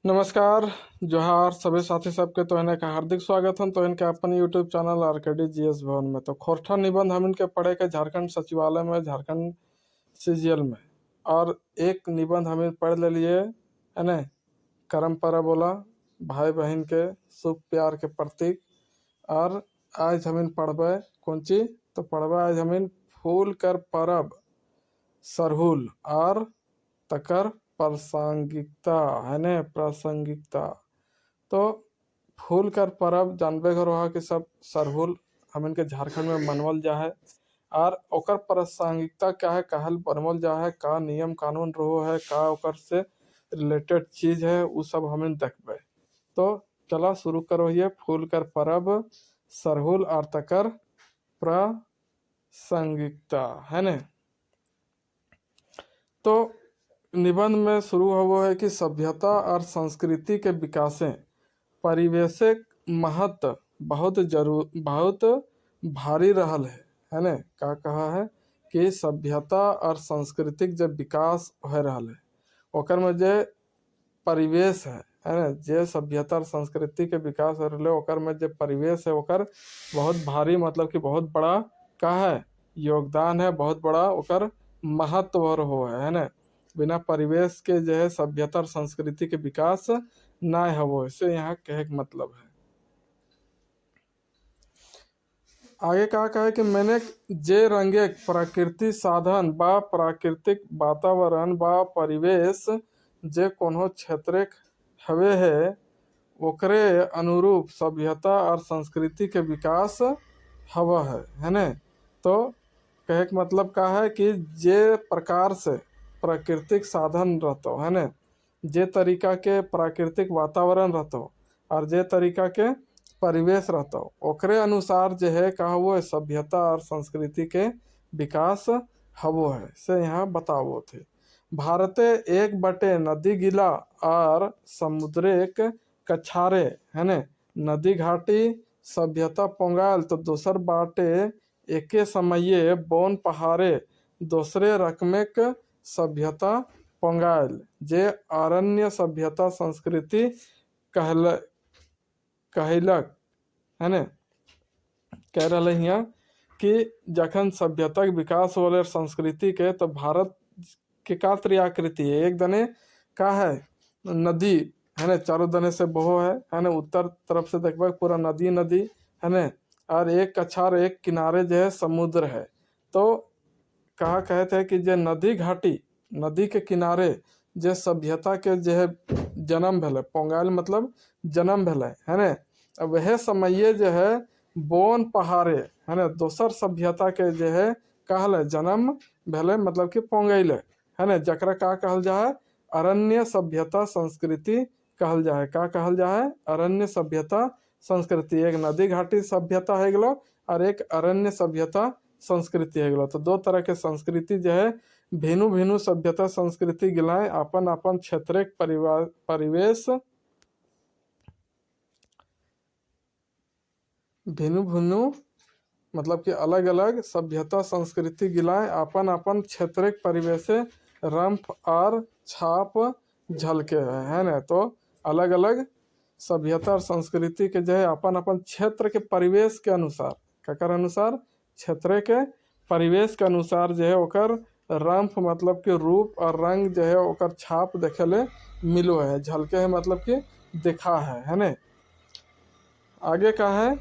नमस्कार, जोहार सभी साथी सबके तो इनका हार्दिक स्वागत है। तो इनके अपन यूट्यूब चैनल आरकेडी जीएस भवन में तो खोरठा निबंध हम इनके पढ़े के झारखंड सचिवालय में, झारखंड सीजीएल में। और एक निबंध हम पढ़ ले लिए है न, करम परबोला, भाई बहन के सुख प्यार के प्रतीक। और आज हम पढ़बे कौन चीज, तो पढ़बे आज हम फूल कर परब सरहुल और तकर प्रासंगिकता है न, प्रासंगिकता। तो फूल कर परब जानबे घर वहाँ के सब सरहुल हम इनके झारखंड में मनवल जा है। और ओकर प्रासंगिकता क्या है, कहल बनवल जा है, का नियम कानून रहो है, का ओकर से रिलेटेड चीज है, वो सब हम देखबे। तो चला शुरू करो। ये फूल कर परब सरहुल और तकर प्रासंगिकता है न। तो निबंध में शुरू हो है कि सभ्यता और संस्कृति के विकासें परिवेशिक महत्व बहुत भारी रहल है न। का कहा है कि सभ्यता और सांस्कृतिक जब विकास हो रहा है, ओकर में जे परिवेश है न, जे सभ्यता और संस्कृति के विकास हो रहा है, ओकर में जे परिवेश है ओकर बहुत भारी, मतलब कि बहुत बड़ा का है योगदान है, बहुत बड़ा ओकर महत्व हो है न। बिना परिवेश के जो है सभ्यता और संस्कृति के विकास ना हो, इससे यहाँ कहे का मतलब है। आगे कहा है कि मैंने जे रंगे प्राकृतिक साधन बा प्राकृतिक वातावरण बा परिवेश जे कोनो क्षेत्र हवे है, ओकरे अनुरूप सभ्यता और संस्कृति के विकास हवा है न। तो कहे का मतलब का है कि जे प्रकार से प्राकृतिक साधन रहते है न, जे तरीका के प्राकृतिक वातावरण रहते और जे तरीका के परिवेश रहता, ओकरे अनुसार जो है कहा वो सभ्यता और संस्कृति के विकास हवो है, से यहाँ बताओ थे। भारते एक बटे नदी गिला और समुद्रिक कछारे है न, नदी घाटी सभ्यता पोंगाल, तो दूसर बाटे एके समये बोन पहाड़े दूसरे रकमेक सभ्यता पोंगाल, जे अरण्य सभ्यता संस्कृति कहलक है न। कह रहा है कि जखन सभ्यता के विकास हो संस्कृति के, तो भारत के का त्रियाकृति है, एक दने का है नदी है न, चारों दने से बहो है न, उत्तर तरफ से देखबे पूरा नदी है न, और एक कछार एक किनारे जो है समुद्र है। तो कहा कहते हैं कि जो नदी घाटी, नदी के किनारे जो सभ्यता के जो है जन्म भले, पोंगाल मतलब जन्म भले है न। वह समय जो है बोन पहाड़े है न, दोसर सभ्यता के जो है कहल जन्म भले, मतलब कि पोंगैल है न, जकरा का कहल जा है अरण्य सभ्यता संस्कृति कहल जा है। का कहल जा है अरण्य सभ्यता संस्कृति। एक नदी घाटी सभ्यता है गलो और एक अरण्य सभ्यता संस्कृति है गलो। तो दो तरह के संस्कृति जो है भिन्न भिन्न सभ्यता संस्कृति गिलाए अपन अपन क्षेत्र परिवेश भिन्न भिन्न, मतलब कि अलग अलग सभ्यता संस्कृति गिलाए अपन अपन क्षेत्र परिवेश रंप और छाप झलके है न। तो अलग अलग सभ्यता और संस्कृति के जो है अपन अपन क्षेत्र के परिवेश के अनुसार, ककर अनुसार क्षेत्र के परिवेश के अनुसार जो है ओकर रंप मतलब कि रूप और रंग जो है ओकर छाप देखे ले मिलो है, झलके है मतलब कि दिखा है न। आगे का है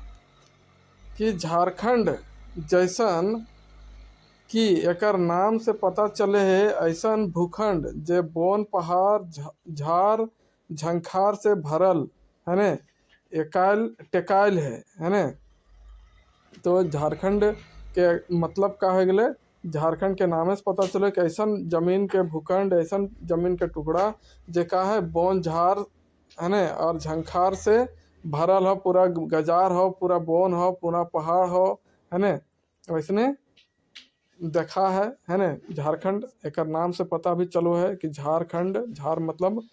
कि झारखंड जैसन कि एकर नाम से पता चले है ऐसन भूखंड जे बोन पहाड़ झार झंखार से भरल है न, एकाल टेकाइल है न। तो झारखंड के मतलब का हो गए, झारखंड के नामे से पता चले कि ऐसन जमीन के भूखंड, ऐसन जमीन के टुकड़ा जे का है बोन झार है न और झंखार से भरल हो, पूरा गजार हो, पूरा बोन हो, पूरा पहाड़ हो है न, वैसने देखा है न। झारखंड एक नाम से पता भी चलो है कि झारखंड, झार मतलब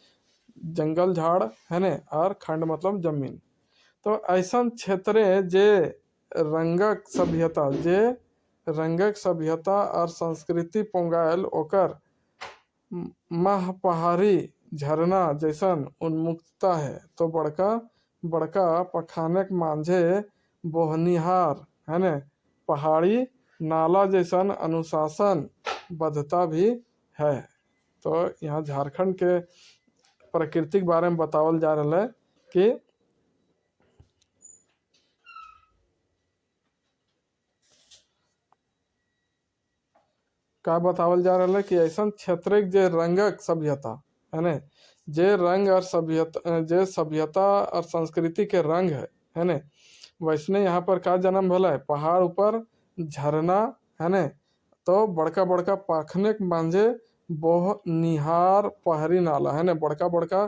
जंगल झाड़ है न, और खंड मतलब जमीन। तो ऐसा क्षेत्र जे रंगक सभ्यता और संस्कृति पोंगायल ओकर मह पहाड़ी झरना जैसन उन्मुक्तता है। तो बड़का बड़का पखानक मांझे बोहनिहार है न पहाड़ी नाला जैसन अनुशासन बद्धता भी है। तो यहाँ झारखंड के प्राकृतिक बारे में बतावल जा रहा है कि का बतावल जा रहा है कि ऐसा क्षेत्रिक जे रंगक सभ्यता है न जे रंग और सभ्यता जे सभ्यता और संस्कृति के रंग है न वैसने यहाँ पर का जन्म भला है पहाड़ ऊपर झरना है न तो बड़का बड़का पाखने के मांझे बोह निहार पहाड़ी नाला है न बड़का बड़का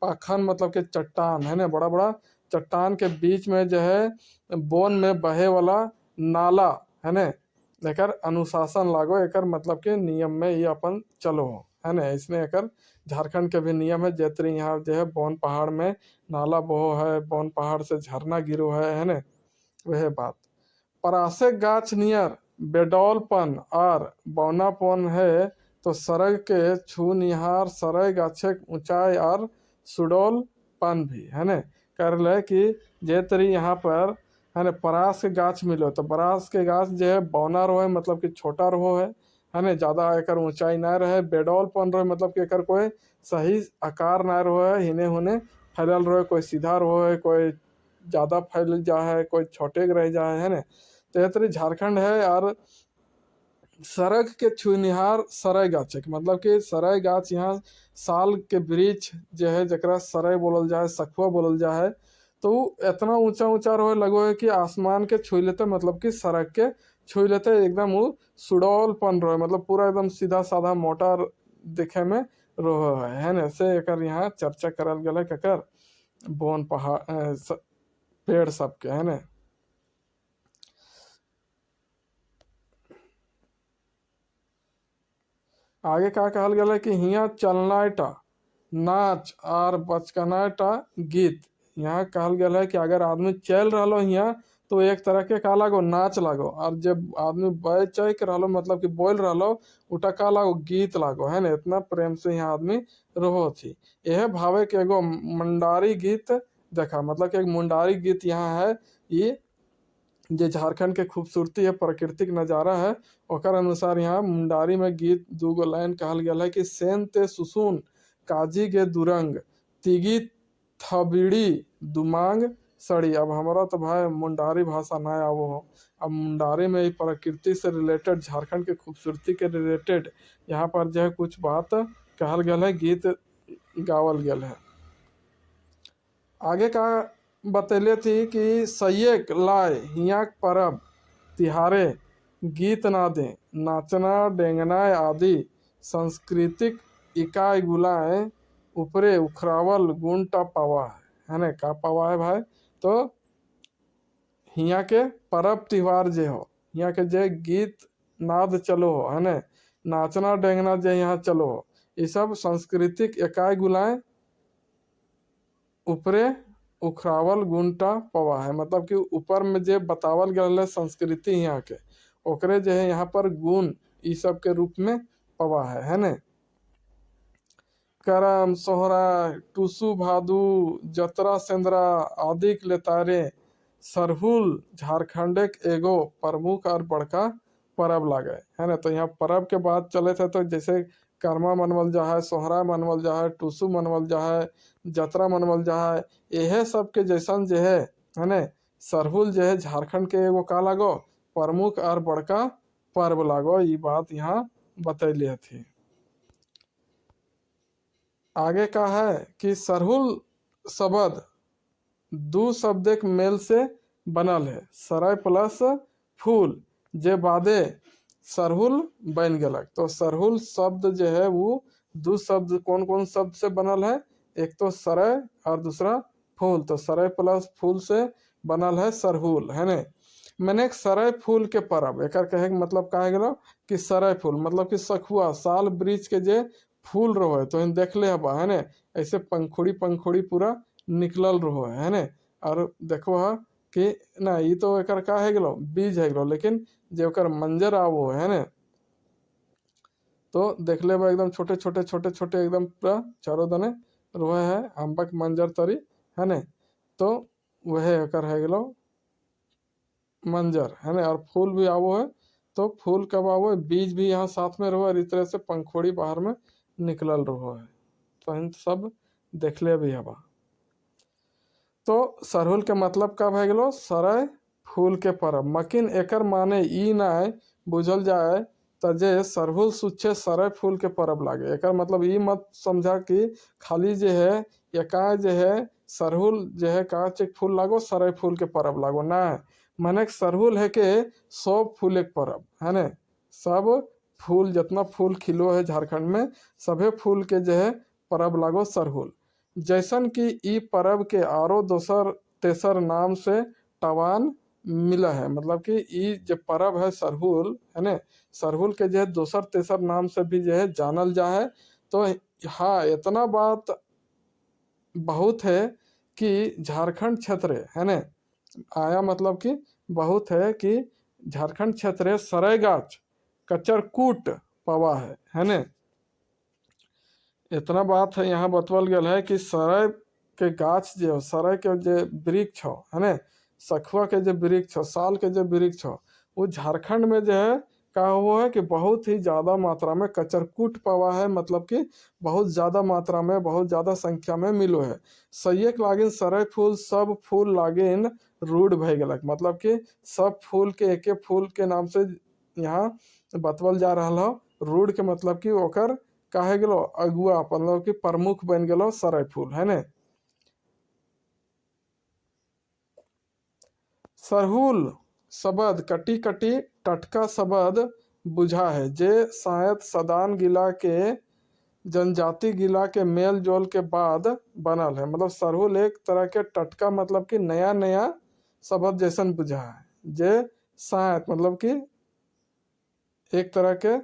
पाखन मतलब के चट्टान है न बड़ा बड़ा चट्टान के बीच में जो है बोन में बहे वाला नाला है न एकर अनुशासन लागो एकर मतलब के नियम में ये अपन चलो है न इसने एकर झारखंड के भी नियम है जैतरी यहाँ जो है बौन पहाड़ में नाला बहो है बौन पहाड़ से झरना गिरो है न वह बात परासे गाछ नियर बेडौलपन और बौनापन है तो सरग के छू निहार सरय गाछे ऊंचाई और सुडौलपन भी है न कर ले कि जे तरी यहाँ पर है न परास के गाछ मिलो तो परास के गाछ जो है बौना रहो है मतलब कि छोटा रहो है न ज़्यादा एकर ऊंचाई ना रहे बेडौलपन रहे मतलब कि एकर कोई सही आकार ना रहो है हिने होने फैलल रहे कोई सीधा रहो है कोई ज़्यादा फैल जा है कोई छोटे रह जा है न तो ये तरी झारखंड है और सरग के छुनिहार सरय गाछ मतलब कि सरय गाछ यहाँ साल के वृक्ष जो है जरा सरय बोलल जाए सखुआ बोलल जाए तो इतना ऊंचा ऊंचा रहे लगो है कि आसमान के छू लेते मतलब कि सड़क के छू लेते एकदम वो सुडौलपन रहे मतलब पूरा एकदम सीधा साधा मोटा दिखे में रहो है न से एकर यहाँ चर्चा करल गया केकर बोन पहाड़ पेड़ सबके है न आगे का कहल गया कि हिया चलनाटा नाच और बचकनाटा गीत यहाँ कहल गया है कि अगर आदमी चल रहा हिया तो एक तरह के का लागो नाच लागो और जब आदमी बैच रहा मतलब कि बोल रहा उटा का लागो गीत लागो है ना इतना प्रेम से यहाँ आदमी रहो थी यह भावे के एगो मंडारी गीत देखा मतलब कि एक मुंडारी गीत यहाँ है ये जे झारखंड के खूबसूरती है प्राकृतिक नज़ारा है ओकर अनुसार यहाँ मुंडारी में गीत दूगो लाइन कहल गया है कि सेन ते सुसुन काजी गे दुरंग तिगी थबिड़ी दुमांग सड़ी। अब हमारा तो भाई मुंडारी भाषा ना आवो हो अब मुंडारी में ही प्रकृति से रिलेटेड झारखंड के खूबसूरती के रिलेटेड यहाँ पर जो है कुछ बात कहल गया है गीत गावल गया है। आगे का बतैले थी कि सैयक लाए हियाँ परब तिहारे गीत नादे नाचना डेंगना आदि सांस्कृतिक इकाई गुलाए ऊपरे उखरावल गुणटा पावा है ना का पावा है भाई तो हियाँ के परब त्योहार जे हो हियाँ के जे गीत नाद चलो हो है ना नाचना डेंगना जे यहाँ चलो हो ये सब सांस्कृतिक इकाई गुलाए ऊपरे उखरावल गुणटा पवा है मतलब कि ऊपर में जे बतावल गया संस्कृति यहाँ के ओकरे जो है यहाँ पर गुण ई सब के रूप में पवा है न करम सोहरा टूसू भादू जतरा सेंद्रा आदि के लेतारे सरहुल झारखंड के एगो प्रमुख और बड़का परब लागे है ना। तो यहाँ परब के बाद चले थे तो जैसे कर्मा मनवल जा है सोहरा मनवल जा है टूसू मनवल जा है जतरा मनवल जा है यह सब के जैसन जो है ना सरहुल जो है झारखंड के एगो का लागो प्रमुख और बड़का पर्व लागो ये बात यहाँ बतैली थी। आगे का है कि सरहुल शब्द दो शब्द के मेल से बनल है सरय प्लस फूल जे बादे सरहुल बन गलक। तो सरहुल शब्द जो है वो दो शब्द कौन कौन शब्द से बनल है एक तो सरय और दूसरा फूल तो सरय प्लस फूल से बनल है सरहुल है न मैंने एक सरय फूल के परब एक कहे मतलब कहे गलो कि सरय फूल मतलब कि सखुआ साल वृक्ष के जे फूल रहो है तो इन देख ले हबा है न ऐसे पंखुड़ी पंखुड़ी पूरा निकलल रहो है न और देखो है कि ना ये तो एक का है गलो बीज है गलो लेकिन जो ओकर मंजर आवो है न तो देख ले एकदम छोटे छोटे छोटे छोटे एकदम पूरा चारों दने रोहे है आंबा के मंजर तरी है ने। तो वह एकर है गेलो मंजर है ना। और फूल भी आवो है, तो फूल कब आवो है, बीज भी यहाँ साथ में रहो और इस तरह से पंखोड़ी बाहर में निकलल रहो है। तो इन सब देख ले भी हवा। तो सरहुल के मतलब का भे गेलो सरय फूल के परब, मकिन एकर माने ई नाय बुझल जाए त जे सरहुल सुच्छे सरय फूल के परब लागे। एकर मतलब ई मत समझा कि खाली जे है या का जे है सरहुल जे है का चेक फूल लागो सरय फूल के परब लागो ना। माने सरहुल है के सब फूल एक परब है ने। सब फूल जितना फूल खिलो है झारखंड में सभे फूल के जो है परब लागो सरहुल। जैसन कि ई परब के आरो दोसर तेसर नाम से टवान मिला है। मतलब कि ई जो परब है सरहुल है ने, सरहुल के जो है दोसर तेसर नाम से भी जो है जानल जा है। तो हाँ इतना बात बहुत है कि झारखंड क्षेत्र है ने आया, मतलब कि बहुत है कि झारखंड क्षेत्र सरायगाछ कचरकूट पवा है ने। इतना बात है यहाँ बतवल गया है कि सराय के गाछ जो सराय के जो वृक्ष हो है ने, सखुआ के जो वृक्ष हो, साल के जो वृक्ष हो, वो झारखंड में जो है का हुआ है कि बहुत ही ज़्यादा मात्रा में कचरकूट पवा है। मतलब कि बहुत ज़्यादा मात्रा में बहुत ज़्यादा संख्या में मिलो है। सैयक लागिन सराय फूल सब फूल लागिन रूढ़ भय गलक। मतलब कि सब फूल के एक फूल के नाम से यहाँ बतवल जा रहा हो। रूढ़ के मतलब कि ओकर काहे गेलो अगुआ मतलब कि प्रमुख बन गेलो सराय फूल है ने। सरहुल शब्द कटी कटी टटका शब्द बुझा है, जे शायद सदान गिला के जनजाति गिला के मेल जोल के बाद बनल है। मतलब सरहुल एक तरह के टटका मतलब कि नया नया शब्द जैसन बुझा है, जे शायद मतलब कि एक तरह के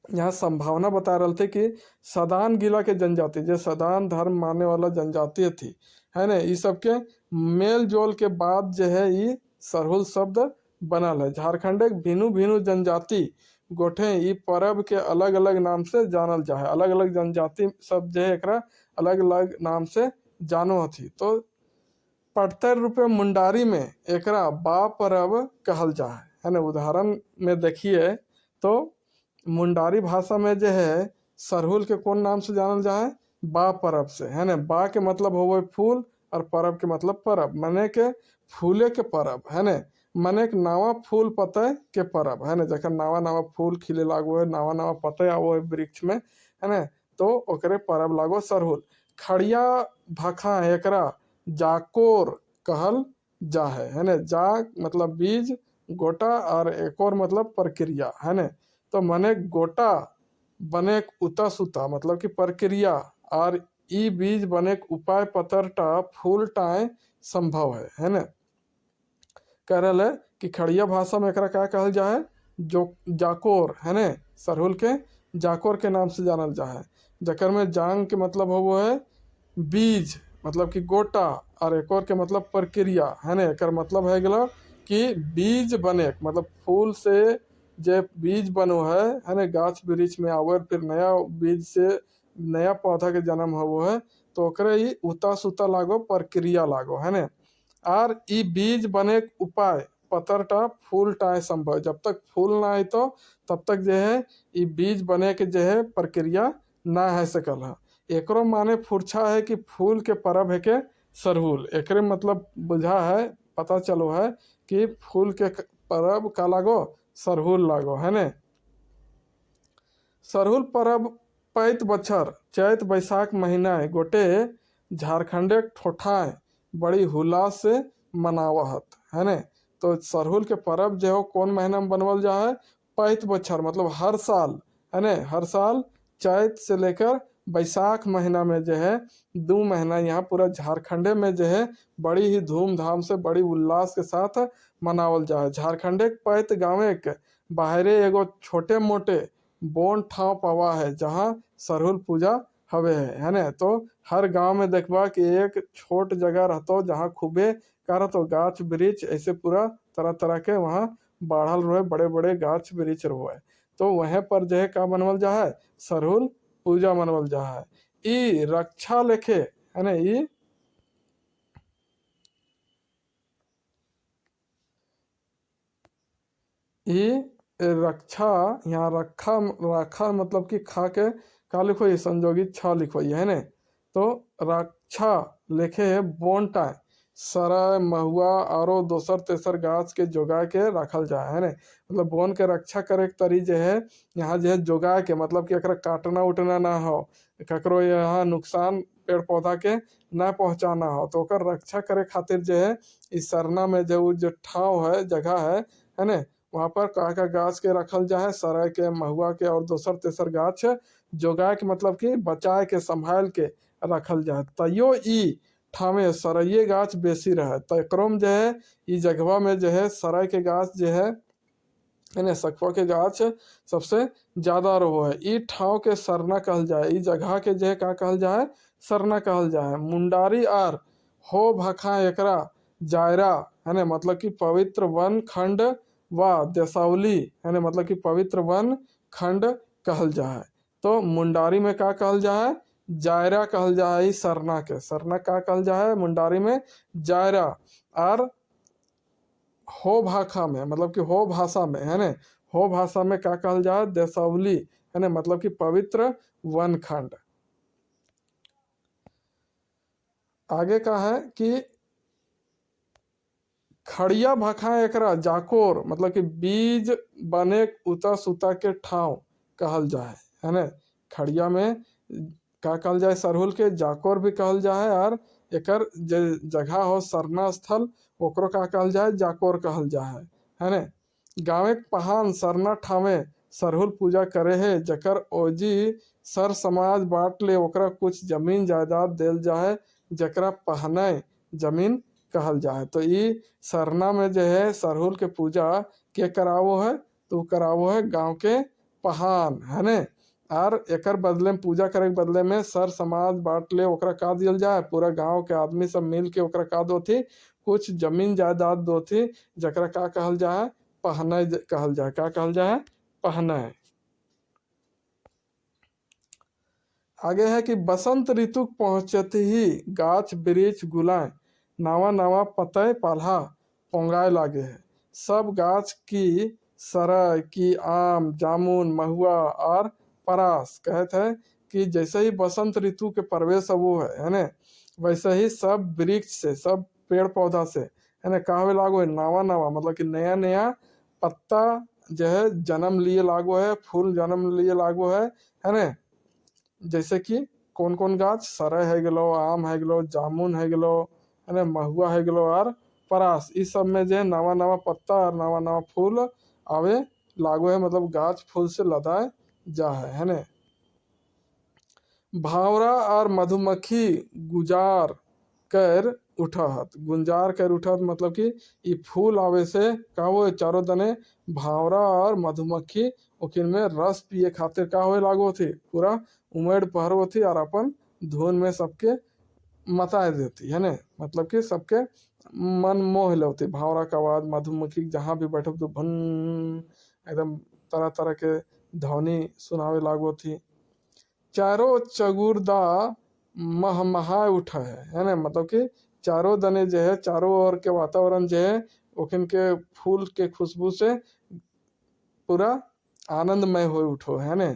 यहाँ संभावना बता रहे थे कि सदान गिला के जनजाति जो सदान धर्म मानने वाला जनजाति थी है ना, ये सब के मेल जोल के बाद जो है ये सरहुल शब्द बनल है। झारखंड के भिनु भिनु जनजाति गोठे ये पर्व के अलग अलग नाम से जानल जा है। अलग अलग जनजाति सब जो है एकरा अलग अलग नाम से जानो हथी। तो पटतर रूपे मुंडारी में एकरा बा पर्व कहल जा है ना। उदाहरण में देखिए तो मुंडारी भाषा में जो है सरहुल के कौन नाम से जानल जा है, बा परब से है ना। बा के मतलब हो फूल और परब के मतलब परब, मने के फूले के परब है ना। मने के नावा फूल पतय के परब है ना, जखन नावा नावा फूल खिले लागो है, नावा नावा पतय आवो है वृक्ष में है ना, तो ओकरे परब लागो सरहुल। खड़िया भाखा एकरा जाकोर कहल जा है ना। जाक मतलब बीज, गोटा और एक और मतलब प्रक्रिया है ना। तो मने गोटा बने उता सुता मतलब कि प्रक्रिया और ई बीज बने उपाय पतरटा फूलटाए संभव है ना। कह रहा है कि खड़िया भाषा में एकरा क्या कहल जा है, जो जाकोर है ना। सरहुल के जाकोर के नाम से जानल जा है, जकर में जांग के मतलब हो वो है बीज मतलब कि गोटा और एक और के मतलब प्रक्रिया है ना। एकर मतलब है गला कि बीज बने मतलब फूल से जे बीज बनो है ना, गाछ वृक्ष में आवे फिर नया बीज से नया पौधा के जन्म हो है, तो ओकरे ही उता सुता लागो प्रक्रिया लागो है ना। और ई बीज बने उपाय पतरटा फूल टाए संभव, जब तक फूल ना आई तो तब तक जो है ई बीज बने के जो है प्रक्रिया ना है सकल है। एकरो माने फुरछा है कि फूल के परब है के सरहुल। एकरे मतलब बुझा है पता चलो है कि फूल के परब का लागो सरहुल लागो है ने। सरहुल परब पैत बछर चैत बैसाख महीना गोटे झारखंडे ठोठाए बड़ी हुलास से मनावत है ने। तो सरहुल के परब जो है कौन महीना में बनवल जा है, पैत बछर मतलब हर साल है ने। हर साल चैत से लेकर बैसाख महीना में जो है 2 महीना यहाँ पूरा झारखंडे में जो है बड़ी ही धूमधाम से बड़ी उल्लास के साथ मनावल जा है। झारखंडे पैत गाँव के बाहरे एगो छोटे मोटे बोन ठाव पवा है जहाँ सरहुल पूजा हवे है ना। तो हर गांव में देखबा कि एक छोट जगह रहतो जहाँ खूबे का रहतो गाछ वृक्ष ऐसे पूरा तरह तरह के वहाँ बढ़ल रहे, बड़े बड़े गाछ वृक्ष रहो है। तो वहीं पर जो है का बनवल जा है, सरहुल पूजा मनवल जा है। ई रक्षा लेखे है ना, ई रक्षा, यहाँ रखा रखा मतलब कि खा के का लिखो, ये संजोगी छ लिखो है ना। तो रक्षा लिखे है बोन टाइम सराय महुआ आरो दोसर तेसर गाछ के जोगा के रखल जाए है ना। मतलब बोन के रक्षा करे के तरी जो है यहाँ जो है जोगा के, मतलब कि एकरा काटना उटना ना हो, ककरो यहाँ नुकसान पेड़ पौधा के ना पहुंचाना हो, तो ओकर रक्षा करे खातिर जो है इस सरना में जो ठाव है जगह है ना, वहाँ पर का गाछ के रखल जाए, सराय के महुआ के और दोसर तेसर गाछ जोगा के, मतलब कि बचाए के संभाल के रखल जाए। तैयो ई ठामे सरैये गाछ बेसी रहे, तो एकरो में जो है ई जगह में जो है सराय के गाछ जो है ना, सखुआ के गाछ सबसे ज्यादा रहो है। ई ठाव के सरना कहल जाए, ई जगह के जो है का कहल जाए, सरना कहल जाए। मुंडारी आर हो भखा एकरा जायरा है ना, मतलब कि पवित्र वन खंड व देसावली है ना, मतलब कि पवित्र वन खंड कहल जाए। तो मुंडारी में का कहल जाए, जायरा कहल जाए। सरना के सरना का कहल जाए मुंडारी में, जायरा। और हो भाखा में मतलब कि हो भाषा में है ना, हो भाषा में का कहल जाए, देसावली है ना, मतलब कि पवित्र वन खंड। आगे का है कि खड़िया भखा एकरा जाकोर, मतलब कि बीज बने उता सुता के ठाव कहल जाए है ना। खड़िया में का कहल जाए, सरहुल के जाकोर भी कहल जाए, और एकर जगह हो सरना स्थल ओकरो का कहल जाए, जाकोर कहल जाए है ना। गाँव के पहान सरना ठामे सरहुल पूजा करे है, जकर ओजी सर समाज बांट ले ओकरा कुछ जमीन जायदाद देल जाए, जकरा पहने जमीन कहल जाए। तो ये सरना में जो है सरहुल के पूजा के करावो है, तो करावो है गांव के पहान है ने। और एकर बदले में पूजा करे के बदले में सर समाज बांट ले ओकरा का दियल जाए, पूरा गांव के आदमी सब मिल के ओकरा का दो थी, कुछ जमीन जायदाद दो थी, जकरा का कहल जाए, पहने कहल जाए। का कहल जाए, पहने। आगे है कि बसंत ऋतु पहुंचते ही गाछ वृक्ष गुलाय, नावा नावा पतय पाल्हा पोंगाए लागे है। सब गाछ की सरय की आम जामुन महुआ और परास कहते हैं कि जैसे ही बसंत ऋतु के प्रवेश वो है ना, वैसे ही सब वृक्ष से, सब पेड़ पौधा से है ना, कहवे लागो है नावा नावा, मतलब कि नया नया पत्ता जो है जन्म लिए लागो है, फूल जन्म लिए लागो है ना। जैसे कि कौन कौन गाछ, सरय है गेलो, आम है गेलो, जामुन है गेलो है ना, महुआ है गेलो और परास, इस सब में जो है नवा नवा पत्ता और नवा नवा फूल आवे लागो है, मतलब गाछ फूल से लदाए जा है ना। भावरा और मधुमक्खी गुजार कर उठत, गुंजार कर उठत, मतलब कि ये फूल आवे से का हो चारों दने भावरा और मधुमक्खी ओकिन में रस पिए खातिर का होए लागो थी, पूरा उमड़ पहरो थी और अपन धुन में सबके मताए देती है ना, मतलब कि सबके मन मोह लेती। भावरा का आवाज मधुमक्खी जहाँ भी बैठो तो भन एकदम तरह तरह के ध्वनि सुनावे लागो थी। चारों चगुरदा महमहाए उठा है ना, मतलब कि चारों दने जो है, चारों ओर के वातावरण जो है ओखिन के फूल के खुशबू से पूरा आनंदमय हो उठो है ने।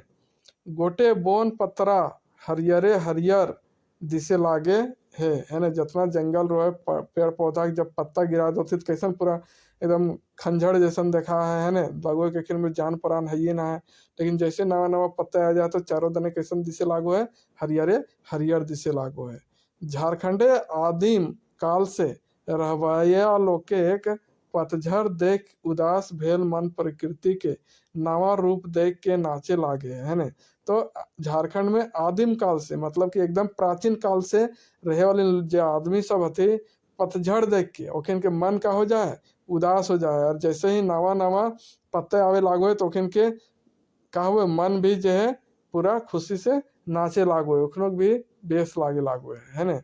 गोटे बोन पतरा हरियरे हरियर दिसे लागे है ना, जितना जंगल रहे पेड़ पौधा जब पत्ता गिरा दो तो कैसन पूरा एकदम खंजर जैसन देखा है ना, लगो के खेल में जान प्राण है ये ना है। लेकिन जैसे नवा नवा पत्ता आ जाए तो चारों दने कैसन दिसे लागो है, हरियरे हरियर दिसे लागो है। झारखंडे आदिम काल से रहवाया लोके एक पतझड़ देख उदास भेल मन प्रकृति के नवा रूप देख के नाचे लागे है ना। तो झारखंड में आदिम काल से मतलब कि एकदम प्राचीन काल से रहे वाले जो आदमी सब थे, पतझड़ देख के ओखिन के मन का हो जाए, उदास हो जाए, और जैसे ही नवा नवा पत्ते आवे लागो तो ओखिन के का हुए मन भी जो है पूरा खुशी से नाचे लागो है, ओखनों भी बेस लागे लागो है ना।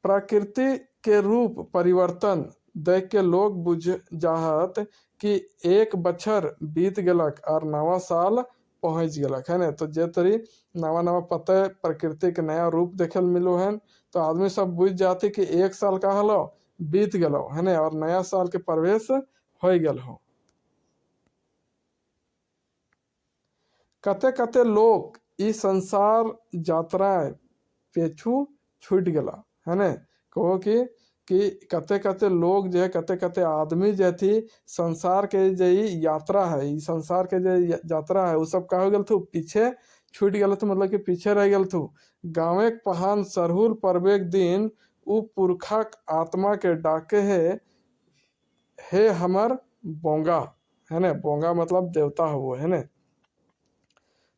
प्रकृति के रूप परिवर्तन देख के लोग बुझ जाहत कि एक बछर बीत गेलक और नवा साल पहुँच गेलक है ने। तो जे तरी नवा नवा पते प्रकृति के नया रूप देखे मिलो है, तो आदमी सब बुझ जाती कि एक साल का हलो बीत गलो है ने और नया साल के प्रवेश हो गल हो। कते कते लोग इस संसार यात्राएं पेछू छूट गला है ने। कहो कि कते कते लोग जो है कते कते आदमी जो थी संसार के जो यात्रा है, इस संसार के जो यात्रा है वो सब का हो गल थू पीछे छूट गल थू, मतलब कि पीछे रह गल थू। गाँव पहान सरहुल परवेक दिन उ पुरखा आत्मा के डाके हे हमर बोंगा है ने। बोंगा मतलब देवता हो है ने।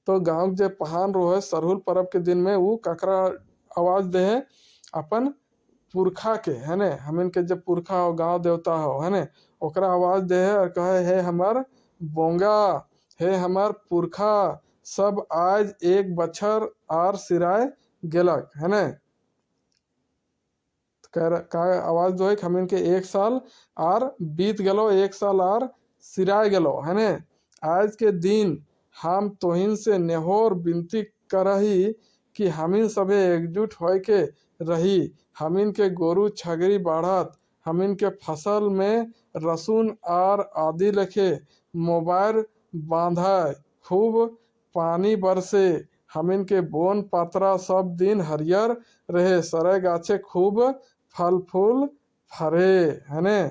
तो गांव जे पहान रो है सरहुल पर्व के दिन में वो ककरा आवाज दे है अपन पुरखा के है ने। हमिन के जब पुरखा हो गांव देवता हो है ने ओकरा आवाज दे है और कहे हे हमर बोंगा, हे हमर पुरखा सब आज एक बछर आर सिराय गेलक है ने। का आवाज दो है हमिन के एक साल आर बीत गलो, एक साल आर सिराय गलो है ने। आज के दिन हम तोहिन से नेहोर विनती करही कि हमिन सभे एकजुट होय के रही। हमिन के गोरु छगरी बाढ़त, हमिन के फसल में रसून आर आदि लखे मोबाइल बांधाय, खूब पानी बरसे, हमिन के बोन पात्रा सब दिन हरियर रहे, सरे गाछे खूब फल फूल फरे है ने।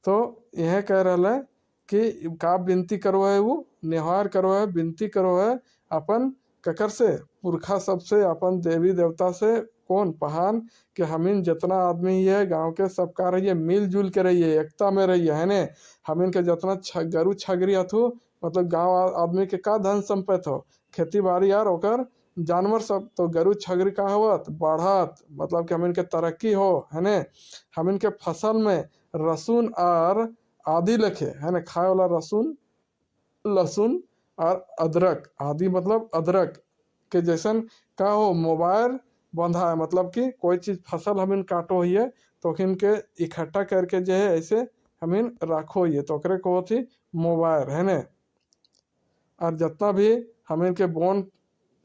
तो यह कह रहा है कि का विनती करो है, वो निहार करो है, विनती करो है अपन ककर से पुरखा सबसे, अपन देवी देवता से। कौन पहान कि हमिन जितना आदमी ही है गांव के सब का रहिए मिलजुल के रहिए, एकता में रहिए है ने। हमिन के जितना गरु छगरी हथु मतलब गांव आदमी के का धन संपत्ति हो, खेती बाड़ी यार ओकर जानवर सब। तो गरु छगरी का होवत बढ़त मतलब कि हमिन के तरक्की हो है ने। हमिन के फसल में रसून और आदि लखे है ना, खाए वाला रसून लहसुन और अदरक, आदि मतलब अदरक के जैसन का हो मोबाइल बंधा है, मतलब कि कोई चीज फसल हमिन काटो ही है तो इनके इकट्ठा करके जो है ऐसे हमिन रखो ही है तो ओकरे को थी मोबाइल है ने। और जितना भी हमिन के बोन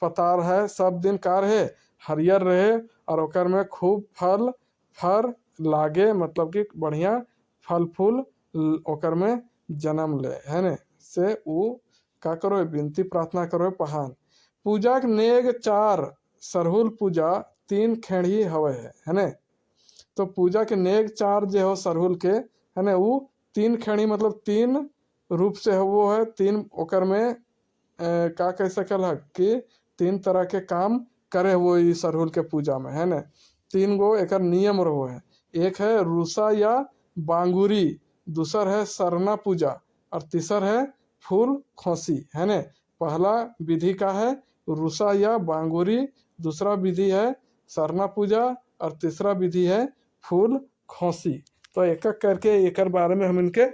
पतार है सब दिन का रहे हरियर रहे और ओकर में खूब फल फर लागे, मतलब कि बढ़िया फल फूल ओकर में जन्म ले है ने। से उ का करो विनती प्रार्थना करो पहान। पूजा के नेग चार सरहुल पूजा तीन खेड़ी हवे है ने। तो पूजा के नेग चार जो हो सरहुल के है ने वो तीन खेड़ी मतलब तीन रूप से वो है, तीन ओकर में का कह सकल है कि तीन तरह के काम करे वो सरहुल के पूजा में है ने। तीन गो एक नियम रहो है, एक है रूसा या बांगुरी, दूसर है सरना पूजा और तीसर है फूल खोसी है ने। पहला विधि का है रूसा या बांगुरी, दूसरा विधि है सरना पूजा और तीसरा विधि है फूल खोसी। तो एक एक करके एक बारे में हम इनके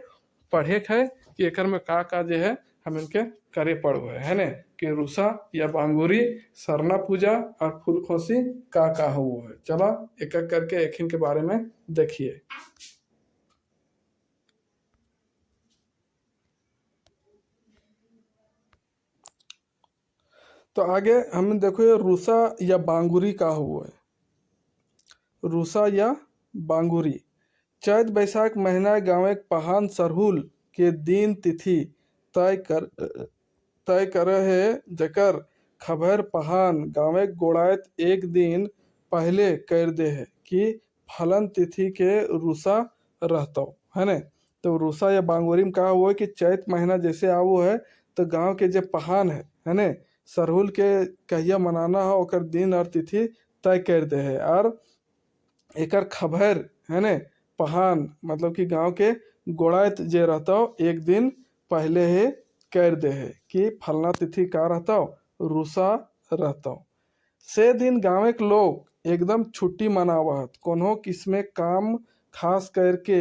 पढ़े है कि एक में का जो है हम इनके करे पड़ो है ने कि रूसा या बांगुरी, सरना पूजा और फूल खोसी का हो है। चला एक एक करके एक के बारे में देखिए। तो आगे हम देखो ये रूसा या बांगुरी का हुआ है। रूसा या बांगुरी चैत बैसाख महीना गाँव पहान सरहुल के दिन तिथि तय करे है, जकर खबर पहान गाँव गोड़ायत एक दिन पहले कर दे है कि फलन तिथि के रूसा रहता है ने। तो रूसा या बांगुरी में कहा हुआ है कि चैत महीना जैसे आवो है तो गांव के जो पहान है ने सरहुल के कहिया मनाना है ओकर दिन और तिथि तय कर दे है और एकर खबर है ने पहान मतलब कि गांव के गोड़ायत जे रहता एक दिन पहले ही कर दे है कि फलना तिथि का रहता रूसा रहता। से दिन गाँव के लोग एकदम छुट्टी मनावत, कोनो किस्मे काम खास करके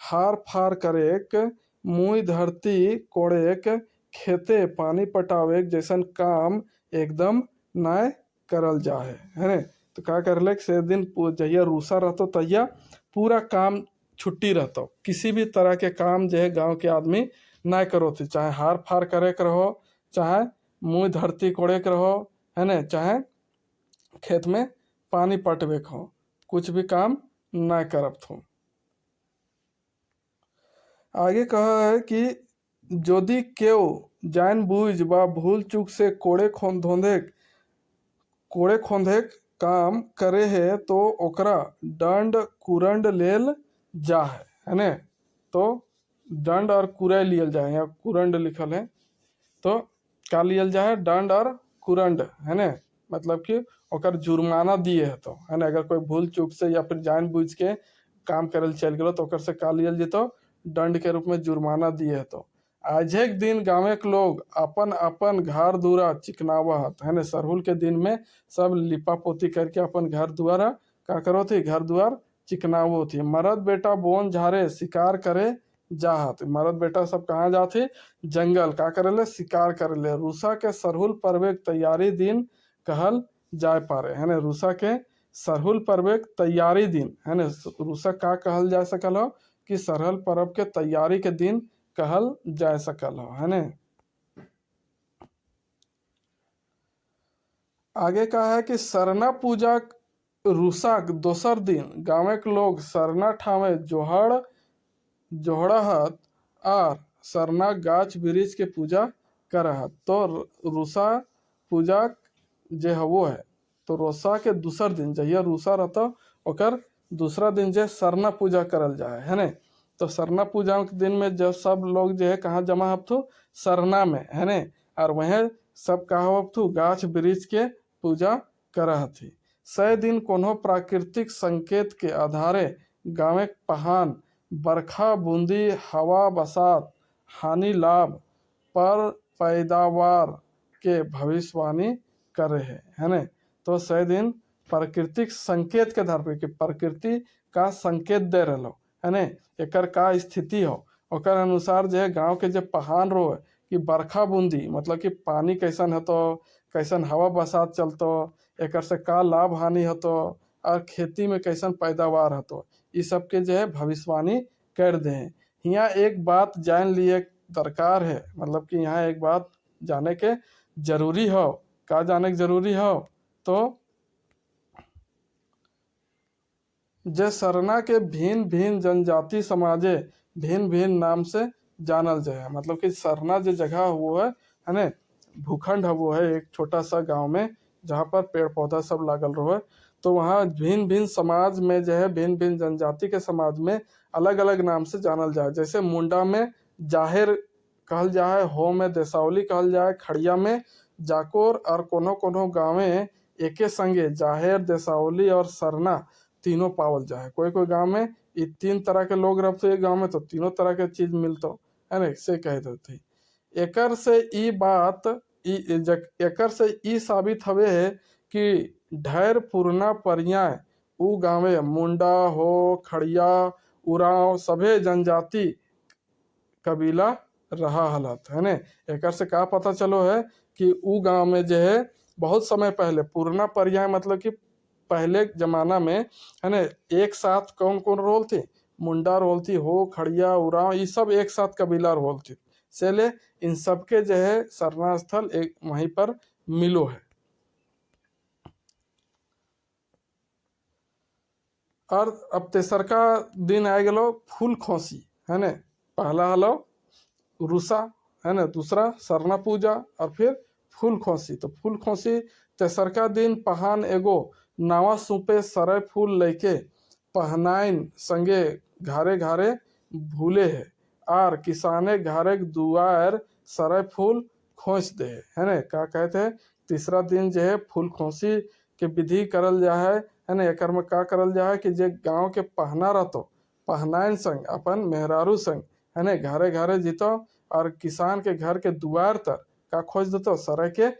हार फार करेक, मुई धरती कोड़ेक, खेते पानी पटावे जैसन काम एकदम नय करल जाए है ने। तो का करले से दिन जहिया रूसा रहतो तहिया पूरा काम छुट्टी रहता, किसी भी तरह के काम जो है गांव के आदमी ना करो थे, चाहे हार फार करे के रहो, चाहे मुँह धरती कोड़े के रहो, है न, चाहे खेत में पानी पटवे के हो, कुछ भी काम ना करब थो। आगे कहा है कि यदि केव जान बूझ बा भूल चूक से कोड़े खोंधे काम करे है तो ओकरा दंड कुरंड लेल जा है ने। तो दंड और कुरय लियल जाए, यहाँ कुरंड लिखल है, तो का लियल जाए, दंड और कुरंड, है ने, मतलब कि ओकर जुर्माना दिए है, तो है ना, अगर कोई भूल चूक से या फिर जान बूझ के काम करल चल गलो तो ओकर से का लियल जतो, दंड के रूप में जुर्माना दिए है। तो आजेक दिन गाँव के लोग अपन अपन घर दुआरा चिकनावत, है ना, सरहुल के दिन में सब लिपा पोती करके अपन घर दुआरा का करो थी, घर द्वार चिकनावो थी। मरद बेटा बोन झारे शिकार करे जाहत, मरद बेटा सब कहाँ जाते, जंगल का करे, शिकार करे ले। रूसा के सरहुल पर्वे तैयारी दिन कहल जाए पारे, है ना, रूसा के सरहुल पर्व तैयारी दिन, है ना, रूसा का कहल जा सकल हो कि सरहुल पर्व के तैयारी के दिन कहल जा सकल हो, है ना। आगे कहा है कि सरना पूजा रूसा दोसर दिन गाँव के लोग सरना ठावे जोहड़हत और सरना गाछ वृक्ष के पूजा करहत। तो रूसा पूजा जे हवो है, तो रोसा के दूसर दिन जहिया रूसा रहता ओकर दूसरा दिन जे सरना पूजा करल जाए, है ने। तो सरना पूजा के दिन में जब सब लोग जो है कहाँ जमा हथु, सरना में, है ने, और वह सब कहा हथु गाछ वृक्ष के पूजा करहथी। 100 दिन कोनो प्राकृतिक संकेत के आधारे गाँव पहान बरखा बूंदी हवा बसात हानि लाभ पर पैदावार के भविष्यवाणी करे है ना। तो 100 दिन प्राकृतिक संकेत के आधार पर कि प्रकृति का संकेत दे रहो, है ना, एकर का स्थिति हो, ओकर अनुसार जो है गांव के जो पहान रो कि बरखा बूंदी मतलब कि पानी कैसन हतो, कैसन हवा बसात चलतो, एकर से का लाभ हानि हतो, और खेती में कैसन पैदावार हतो, इस सब के जो है भविष्यवाणी कर दे। यहाँ एक बात जान लिए दरकार है, मतलब कि यहाँ एक बात जाने के जरूरी हो, का जाने के जरूरी हो, तो जे सरना के भिन्न भिन्न जनजाति समाजे भिन्न भिन्न नाम से जानल जाए। मतलब कि सरना जो जगह वो है ना, भूखंड है वो है एक छोटा सा गांव में जहाँ पर पेड़ पौधा सब लागल रहो है। तो वहाँ भिन्न भिन्न समाज में जो है भिन्न भिन्न जनजाति के समाज में अलग अलग नाम से जानल जाए। जैसे मुंडा में जाहिर कहल जाए, हो में देसावली कहल जाए, खड़िया में जाकोर, और कोनो कोनो गाँव एके संगे जाहिर देसावली और सरना तीनों पावल जाए। कोई कोई गांव में ये 3 तरह के लोग रहते गांव में, तो तीनों तरह के चीज मिलतो, है ना, से कह देते। एकर से ई बात एकर से ई साबित हवे है कि ढेर पुरना पर्याय उ गाँवे मुंडा हो खड़िया उराव सभे जनजाति कबीला रहा हलत, है ना। एकर से का पता चलो है कि उ गांव में जो है बहुत समय पहले पुरना पर्याय मतलब कि पहले जमाना में, है ना, एक साथ कौन कौन रोल थे, मुंडा रोल थी, हो खड़िया उराव, ये सब एक साथ कबीला रोल थी। चले इन सबके जो है सरना स्थल एक वहीं पर मिलो है। और अब तेसर का दिन आ गलो फूल खोसी, है ना। पहला हलो रूसा, है ना, दूसरा सरना पूजा और फिर फूल खोसी। तो फूल खोसी तेसर का दिन पहान एगो नावा सूपे सरय फूल लेके पहनाइन संगे घारे घारे भूले है, और किसाने घारे दुआर सरय फूल खोस दे, है ना। क्या कहते हैं, तीसरा दिन जो है फूल खोसी के विधि करल जा है ना। एकर में का करल जा है कि जे गांव के पहना रहतो पहनाइन संग अपन मेहरारू संग, है ना, घारे घारे जीतो, और किसान के घर के दुआर तर का खोज देतो सरय के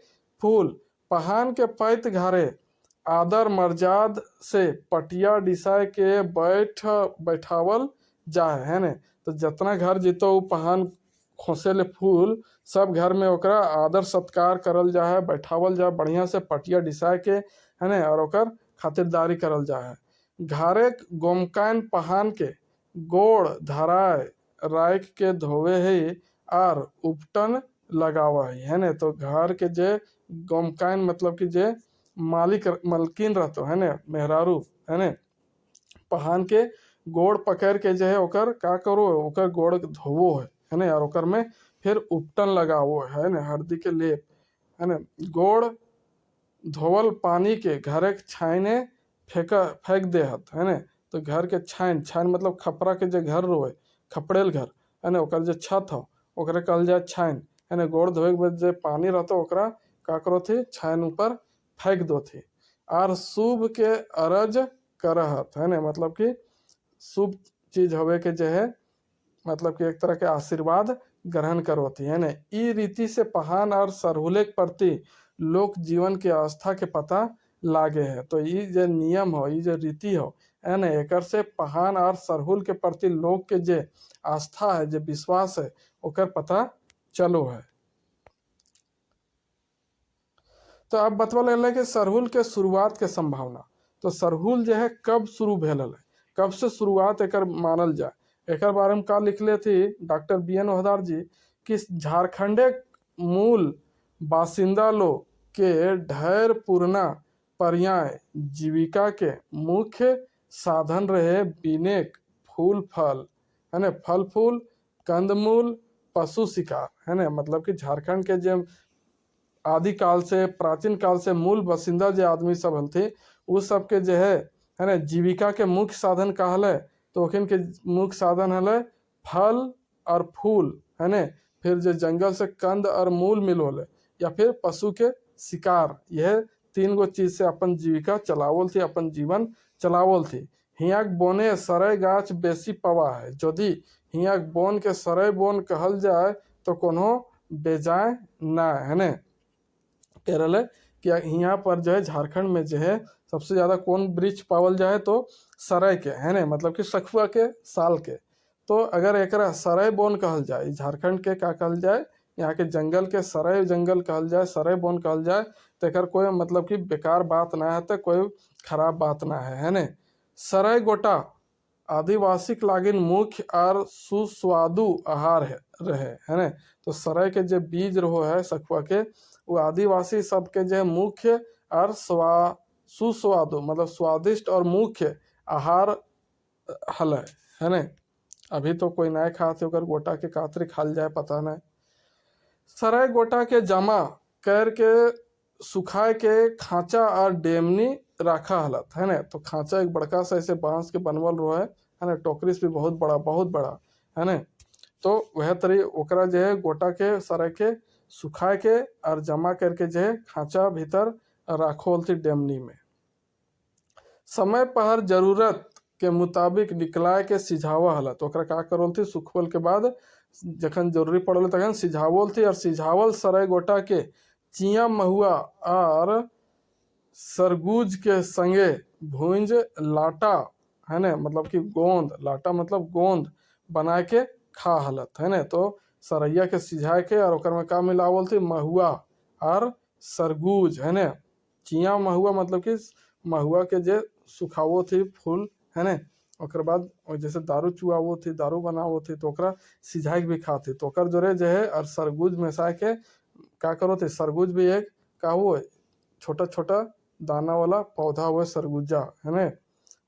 फूल। पहान के पैत घारे आदर मर्याद से पटिया डिसाय के बैठावल जाए, है ना। तो जितना घर जीतो पहान खोसे ले फूल, सब घर में ओकरा आदर सत्कार करल जाए, बैठावल जाए बढ़िया से पटिया डिसाय के, है ना, और ओकर खातिरदारी करल जाए। घारे गोमकान पहान के गोड़ धराय राख के धोवे है आर उपटन लगावा है ने। तो घर के जे गमकाइन मतलब कि जे मालिक मलकिन रहतो है ने, मेहरारू है ने, पहान के गोड़ पकड़ के जो है ओकर का करो, ओकर गोड़ धोवो है ने, और ओकर में फिर उपटन लगावो है ने, हल्दी के लेप है ने। गोड़ धोवल पानी के घर के छाइने फेंक देहत है ने। तो घर के छाइन, छाइन मतलब खपरा के जो घर रोए, खपड़ेल घर है ने, ओकर जो छत हो ओकरे कहल जाए छाइन है ने। गोड़ धोए के बाद जो पानी रहता ओकरा का करो थी, छाइन ऊपर फेंक दो थी। आर शुभ के अरज करहत है ने, मतलब कि शुभ चीज होवे के जो है, मतलब कि एक तरह के आशीर्वाद ग्रहण करोती है ने। ई रीति से पहान और सरहुले के प्रति लोक जीवन के आस्था के पता लागे है। तो ये जो नियम हो, ये जो रीति हो है ना, एकर से पहान और सरहुल के प्रति लोग के जे आस्था है, जो विश्वास है, ओकर पता चलो है। तो अब बतवा लगे कि सरहुल के शुरुआत के संभावना। तो सरहुल जो है कब शुरू भेल है, कब से शुरुआत एकर मानल जाए, एकर बारे में का लिखले थी डॉक्टर बी.एन. ओहदार जी कि झारखंडे मूल बासिंदा लोग के ढेर पुरना पर्याय जीविका के मुख्य साधन रहे बिनेक फूल फल है ने, फल फूल कंदमूल पशु शिकार है ने। मतलब कि झारखंड के जो आदि काल से, प्राचीन काल से मूल बसिंदा जो आदमी सब हल थे, उस सब के जो है ना, जीविका के मुख्य साधन कहल है। तो ओखिन के मुख्य साधन हल फल और फूल है ने, फिर जो जंगल से कंद और मूल मिलोले, या फिर पशु के शिकार। यह तीन गो चीज से अपन जीविका चलावल थी, अपन जीवन चलावल थी। हियाक बोने सराय गाछ बेसी पवा है। यदि हियाक बोन के सराय बोन कहल जाए तो कोनो बेजाय ना है ने। केरल है कि यहाँ पर जो है झारखंड में जो है सबसे ज्यादा कौन वृक्ष पावल जाए तो सराय के है ने, मतलब कि सखुआ के साल के। तो अगर एक सराय बोन कहल जाए, झारखंड के का कहल जाए, यहाँ के जंगल के सराय जंगल कहल जाए, सराय बोन कहल जाए, तो एक कोई मतलब कि बेकार बात ना है, तो कोई खराब बात ना है ने। सराय गोटा आदिवासी के लागिन मुख्य और सुस्वादु आहार रहे है ने। तो सराय के जो बीज रहो है सखुआ के, वो आदिवासी सबके जो मुख्य और सुस्वादु मतलब स्वादिष्ट और मुख्य आहार हल है ने। अभी तो कोई नए खाते ओकर गोटा के कातरी खाल जाए पता नहीं। सराय गोटा के जमा कर के सुखाए के खांचा और डेमनी रखा हलत है ने। तो खांचा एक बड़का सा ऐसे बांस के बनवल रहो है ना, टोकरी भी बहुत बड़ा है ने। तो वह तरी ओकरा जो है गोटा के सराय के सुखाए के और जमा करके जो है खांचा भीतर राखोल थी डेमनी में। समय पर जरूरत के मुताबिक निकलाए के सिझावा हला। तो ओकरा का करोल थी, सुखवल के बाद जखन जरूरी पड़ल तखन सिझावल थी, और सिझावल सराय गोटा के चिया महुआ और सरगुज के संगे भूंज लाटा है ने, मतलब कि गोंद, लाटा मतलब गोंद बना के खा हलत है ने। तो सरैया के सिझाए के और ओकर में का मिलावल थी, महुआ और सरगुज है ने। चिया महुआ मतलब कि महुआ के जे सुखावो थी फूल है ने, ओकर बाद जैसे दारू चुआवो थी, दारू बनावो थी, तो ओकरा सिझाई के भी खाती। तो ओकर जोरे जो है और सरगुज मिसा के का करो थे, सरगुज भी एक का हुआ छोटा छोटा दाना वाला पौधा हुआ सरगुजा है ने,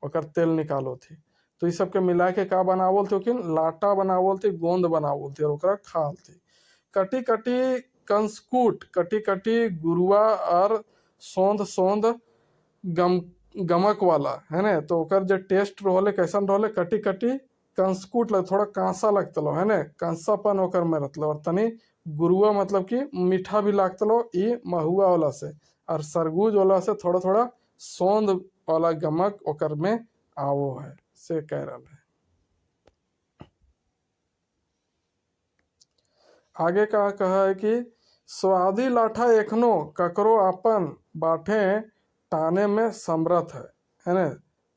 ओकर तेल निकालो थी। तो इस सब के मिला के का बनावल थे, कि लाटा बनावल थी, गोंद बनावल थी और ओकरा खाल थी। कटी कटी कंसकूट, कटी कटी गुरुआ और सोंध सोंध गमक वाला है ने। तो ओकर जो टेस्ट रोले कैसन रोले, कटी कटी कंसकूट लग, थोड़ा कांसा लगतलो है ने, कांसापन ओकर में रहतलो, और तनी गुरुआ मतलब कि मीठा भी लागतलो ई महुआ वाला से, और सरगुज वाला से थोड़ा थोड़ा सोंध वाला गमक ओकर में आवो है से कह रहा है। आगे का कहा है कि स्वादी लाठा एखनो ककरो अपन बाठे ताने में समर्थ है ने।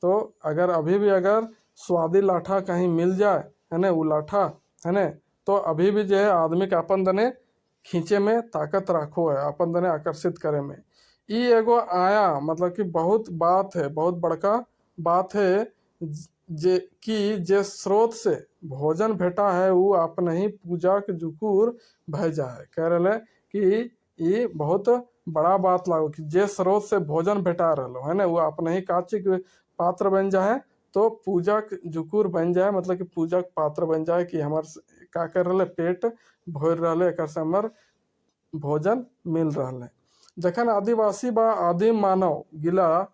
तो अगर अभी भी अगर स्वादी लाठा कहीं मिल जाए है ने, वो लाठा है ने, तो अभी भी जो है आदमी के अपन दने खींचे में ताकत रखो है, अपन दने आकर्षित करे में। ई एगो आया मतलब कि बहुत बात है, बहुत बड़का बात है जे स्रोत से भोजन भेटा है वो अपने पूजा के जुकूर भेजा है। कह रहे कि ये बहुत बड़ा बात लागो कि जे स्रोत से भोजन भेटा रहा है ना वो अपने ही काचिक पात्र बन जाए, तो पूजा के जुकूर बन जाए, मतलब कि पूजा के पात्र बन जाए कि हमार का कर रहे पेट भर रहे, एक से हमार भोजन मिल रहा है। जखन आदिवासी बा आदिम मानव गिला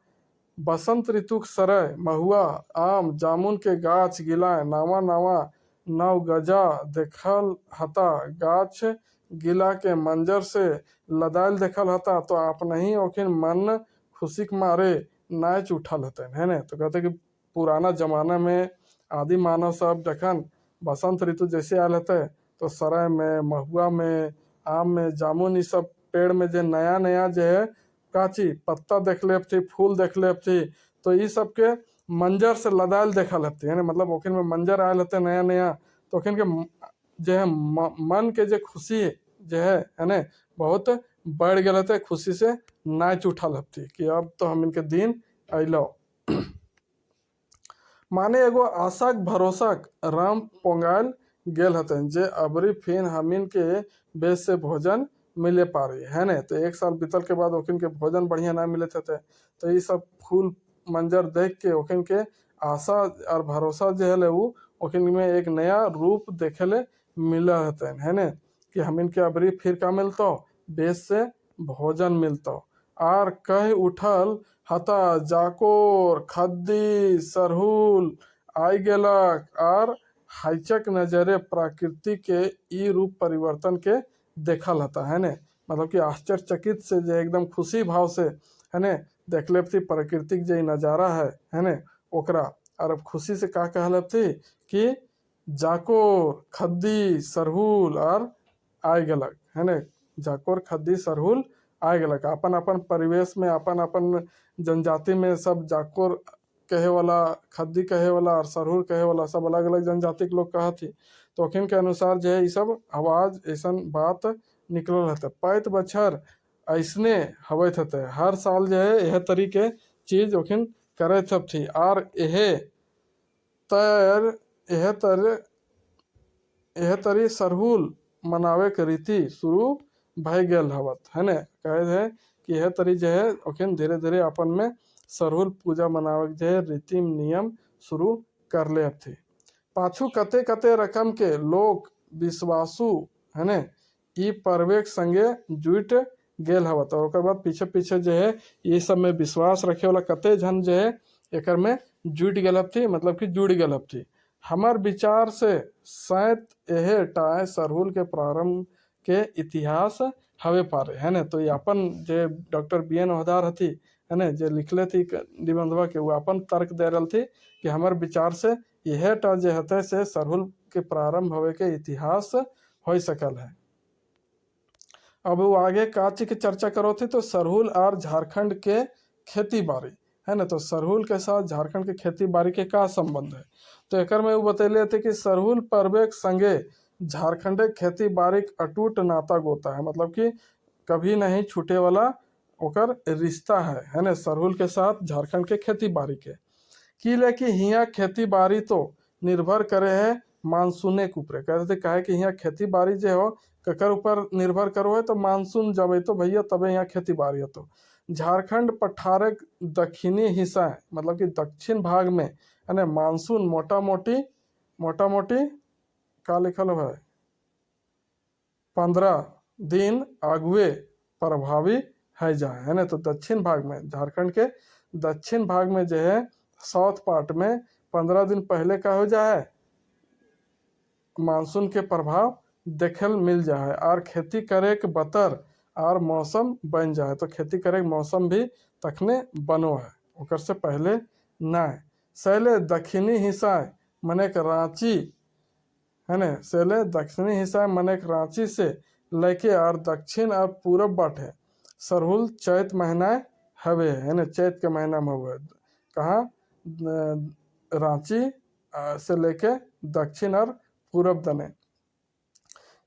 बसंत ऋतुक सरय महुआ आम जामुन के गाछ गिलाए नावा नावा नव गजा देखल हता, गाछ गिला के मंजर से लदायल देखल हता, तो आप नहीं ओखिन मन खुशी के मारे नाच उठल हते, है ना। तो कहते कि पुराना जमाना में आदि मानव सब जखन बसंत ऋतु जैसे आयल हते तो सराय में महुआ में आम में जामुन ये सब पेड़ में जो नया नया जो है काची पत्ता देख ले थी, फूल देख ले थी, तो ये सब के मंजर से लदायल देखल हती, है ना। मतलब ओखिन में मंजर आयल हते नया नया, तो ओखिन के जो है मन के जो खुशी जो है ना बहुत बढ़ गए हते, खुशी से नाच उठल हती कि अब तो हम इनके दिन अलो। माने एगो आशाक भरोसाक राम पोंगाल गेल हतन जे अबरी फिन हमिन के बेस से भोजन मिले पारी, है ना। तो एक साल बीतल के बाद ओखिन के भोजन बढ़िया ना मिले थे, तो ये सब फूल मंजर देख के ओखिन के आशा और भरोसा जो है वो ओखिन में एक नया रूप देखे ले मिला हतन, है ना, कि हमिन के अबरी फिर का मिलतो बेस से भोजन मिलतो। आर कह उठल हता जाकोर खद्दी सरहुल आई गेलक आर हाइचक नजरे प्रकृति के ई रूप परिवर्तन के देखल हता, है ने। मतलब कि आश्चर्यचकित से जो एकदम खुशी भाव से, है ने, देख ले थी प्राकृतिक जो नज़ारा है ने ओकरा। और अब खुशी से का कहल थी कि जाकोर खद्दी सरहुल और आय गलक, है ने, जाकोर खद्दी सरहुल आय गलक। अपन अपन परिवेश में अपन अपन जनजाति में सब जाकोर कहे वाला, खद्दी कहे वाला और सरहुल कहे वाला सब अलग अलग जनजाति के लोग कहा थी। तो ओखिन के अनुसार जो है ये सब आवाज ऐसा बात निकल रहता। पैत बछर ऐसने हवत हते, हर साल जो है यह तरीके चीज ओखिन करे सब थी। और यह तरी सरहुल मनावे के रीति शुरू भय गेल हवत, है ने। कहे है कि यह तरी जो है ओखिन धीरे धीरे अपन में सरहुल पूजा मनावे के जो है रीति नियम शुरू कर ले थी। पाछू कते कते रकम के लोग विश्वासु, है ने, ई पर्वेक संगे जुट गेल हवत। और बाद पीछे पीछे जो है ये सब में विश्वास रखे वाला कते झन जो है एक में जुट गल थी, मतलब कि जुड़ गल थी। हमार विचार से शायद यह टाए सरहुल के प्रारंभ के इतिहास हवे पारे, है ना। तो ये अपन जो डॉक्टर BN ओहदार हती, है ना, जो लिखले थी निबंधवा के, वो अपन तर्क दे रही थी कि हमार विचार से यह टा जो हते से सरहुल के प्रारंभ होवे के इतिहास हो सकल है। अब वो आगे का चीज की चर्चा करो थी, तो सरहुल और झारखंड के खेती बाड़ी, है ना। तो सरहुल के साथ झारखंड के खेती बाड़ी के का संबंध है, तो एक में वो बतैले थे कि सरहुल पर्वे के संगे झारखंड खेती बाड़ी अटूट नाता गोता है, मतलब कि कभी नहीं छूटे वाला ओकर रिश्ता है ना, सरहुल के साथ झारखंड के खेती बाड़ी के। कि ले कि हियाँ खेती बाड़ी तो निर्भर करे है मानसूने के ऊपर। कहते कहे कि यहाँ खेती बाड़ी जो हो ककर ऊपर निर्भर करो है, तो मानसून जब तो भैया तबे यहाँ खेती बाड़ी हो। तो झारखंड पठार दक्षिणी हिस्सा, मतलब कि दक्षिण भाग में, है ना, मानसून मोटा मोटी का लिखल है 15 दिन आगुए प्रभावी है जाए, है ना। तो दक्षिण भाग में, झारखंड के दक्षिण भाग में जो है साउथ पार्ट में 15 दिन पहले का हो जाए मानसून के प्रभाव देखल मिल जाए और खेती करे के बतर और मौसम बन जाए। तो खेती करे के मौसम भी तखने बनो है, ओकर से पहले ना है। सैले दक्षिणी हिस्सा मने के रांची, है ना, सैले दक्षिणी हिस्सा मने के रांची से लेके और दक्षिण और पूरब बाटे सरहुल चैत महीना हवे, है ना, चैत के महीना में हुए। कहाँ रांची से लेके दक्षिण और पूरब दने।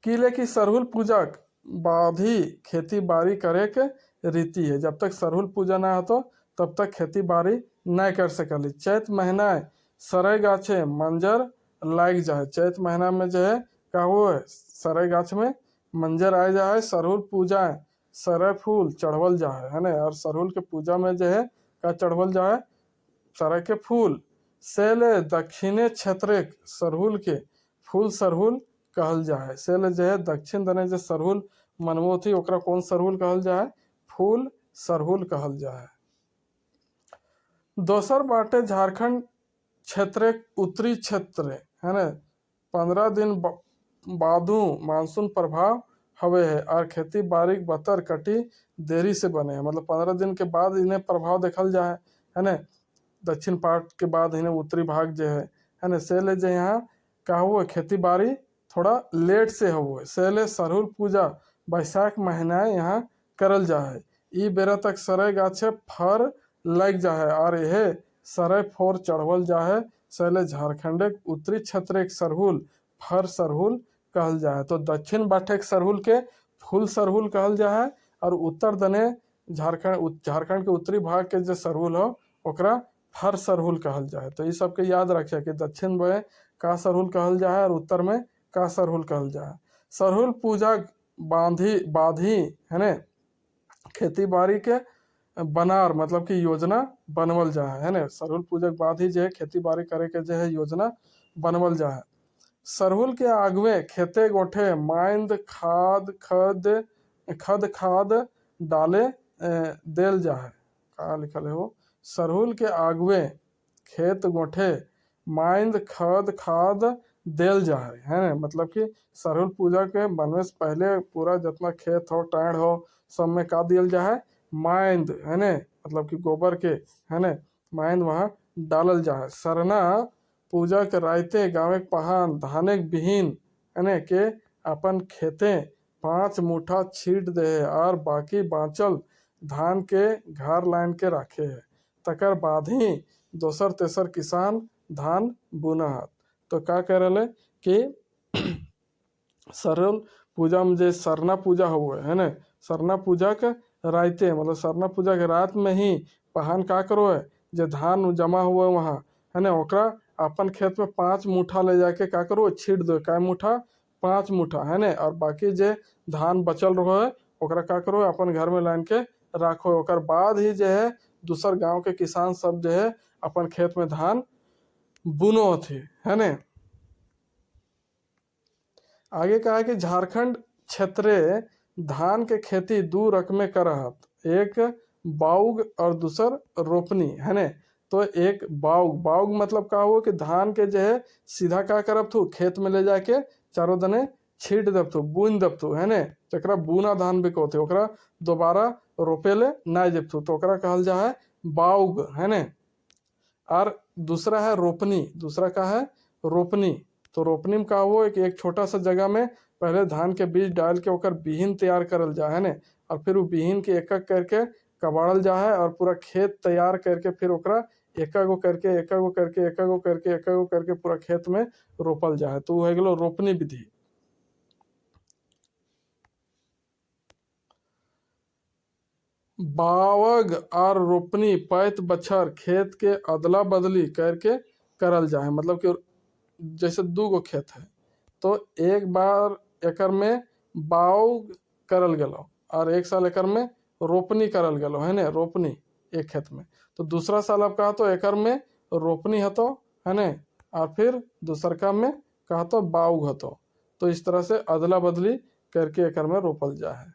किले की सरहुल पूजा बाद ही खेती बाड़ी करे के रीति है। जब तक सरहुल पूजा ना हो तो तब तक खेती बाड़ी नहीं कर सकली। चैत महीना सरै गाछे मंजर लाग जाए। चैत महीना में जो है का हुआ है सरै गाछ में मंजर आ जाए, सरहुल पूजा सरै फूल चढ़वल जाए है ना। और सरहुल के पूजा में जो है का चढ़वल जाए सरै के फूल। सेले दक्षिणे क्षेत्र सरहुल के फूल सरहुल कहल जाए। सेले जो है दक्षिण दने जो सरहुल मनमो थी ओकरा कौन सरहुल कहल जाए, फूल सरहुल कहल जाए। दोसर बाटे झारखंड क्षेत्र उत्तरी क्षेत्र है ना। 15 दिन बादू मानसून प्रभाव हवे है और खेती बाड़ी बतर कटी देरी से बने है। मतलब 15 दिन के बाद इन्हें प्रभाव देखल जाए है ना। दक्षिण पार्ट के बाद इन्हें उत्तरी भाग जो है ना। से ले जो यहाँ का हुआ खेती बाड़ी थोड़ा लेट से हो। से ले सरहुल पूजा बैसाख महीना यहाँ करल जाए। ई बेरा तक सरै गाछे फर लग जाए और यह सरै फोर चढ़वल जाए। सैले झारखंड उत्तरी क्षेत्र एक सरहुल फर सरहुल कहल जाए। तो दक्षिण बाटे सरहुल के फूल सरहुल कहल जाए और उत्तर दने झारखंड के उत्तरी भाग के जो सरहुल हो ओकरा फर सरहुल कहल जाए। तो ये सबके याद रखे कि दक्षिण में का सरहुल कहल जाए और उत्तर में का सरहुल कहल जाए। सरहुल पूजा बाधी है ना खेती बाड़ी के बनार मतलब कि योजना बनवल जाए है ना। सरहुल पूजा के बाद ही जो है खेती बाड़ी करे के जो है योजना बनवल जाए। सरहुल के आगवे खेते गोठे माइंद खद खाद डाले देल जाए। का लिखल है वो सरहुल के आगवे खेत गोठे माइंद खद खाद देल जाए है ना। मतलब कि सरहुल पूजा के बनवे से पहले पूरा जितना खेत हो टाइण हो सब में का दियल जाए माइंद है ना। मतलब कि गोबर के है ना माइंद वहाँ डालल जाए। सरना पूजा के रायते गाँव पहान धाने बिहीन है ना के अपन खेते 5 मुठा छीट दे है और बाकी बाँचल धान के घर लाइन के रखे है। तकर बाद ही दोसर तेसर किसान धान बुना। तो का करले कि सरहुल पूजा में जो सरना पूजा हुआ है ना। सरना पूजा के रायते मतलब सरना पूजा के रात में ही पहान का करो है जो धान जमा हुआ वहाँ है ना ओकरा अपन खेत में 5 मुठा ले जाके का करो छीट दो। काय मुठा 5 मुठा है ना। और बाकी जो धान बचल रहो है ओकरा का करो अपन घर में लान के राखो। ओकर बाद ही जो है दूसर गांव के किसान सब जो है अपन खेत में धान बुनो थे है ना। आगे कहा कि झारखंड क्षेत्र धान के खेती 2 रकमें करहत। एक बाउग और दूसर रोपनी है ना। तो एक बाउग मतलब का हुआ कि धान के जो है सीधा का करब थू खेत में ले जाके चारों दने छीट दब थू बुन दब थू है ना। तकरा बुना धान भी कहते ओकरा दोबारा रोपेले ना जब थू तो ओकरा कहल जा है बाउग है ना। और दूसरा है रोपनी। दूसरा का है रोपनी। तो रोपनी में का हुआ कि एक छोटा सा जगह में पहले धान के बीज डाल के ओकर बिहीन तैयार करल जा है ना। और फिर वो बिहीन के एक एक करके कबाड़ल जा है और पूरा खेत तैयार करके फिर ओकरा एक गो करके एक गो करके एक गो करके एक गो करके पूरा खेत में रोपल जा है। तो हो गलो रोपनी विधि। बावग और रोपनी पैत बछर खेत के अदला बदली करके करल जाए। मतलब कि जैसे 2 गो खेत है तो एक बार एकर में बाउग करल गलो और एक साल एकर में रोपनी करल गलो है ना। रोपनी एक खेत में तो दूसरा साल अब कहा तो एकर में रोपनी हतो है ना। और फिर दूसरका में कहा तो बाउग हतो। तो इस तरह से अदला बदली करके एकर में रोपल जा है।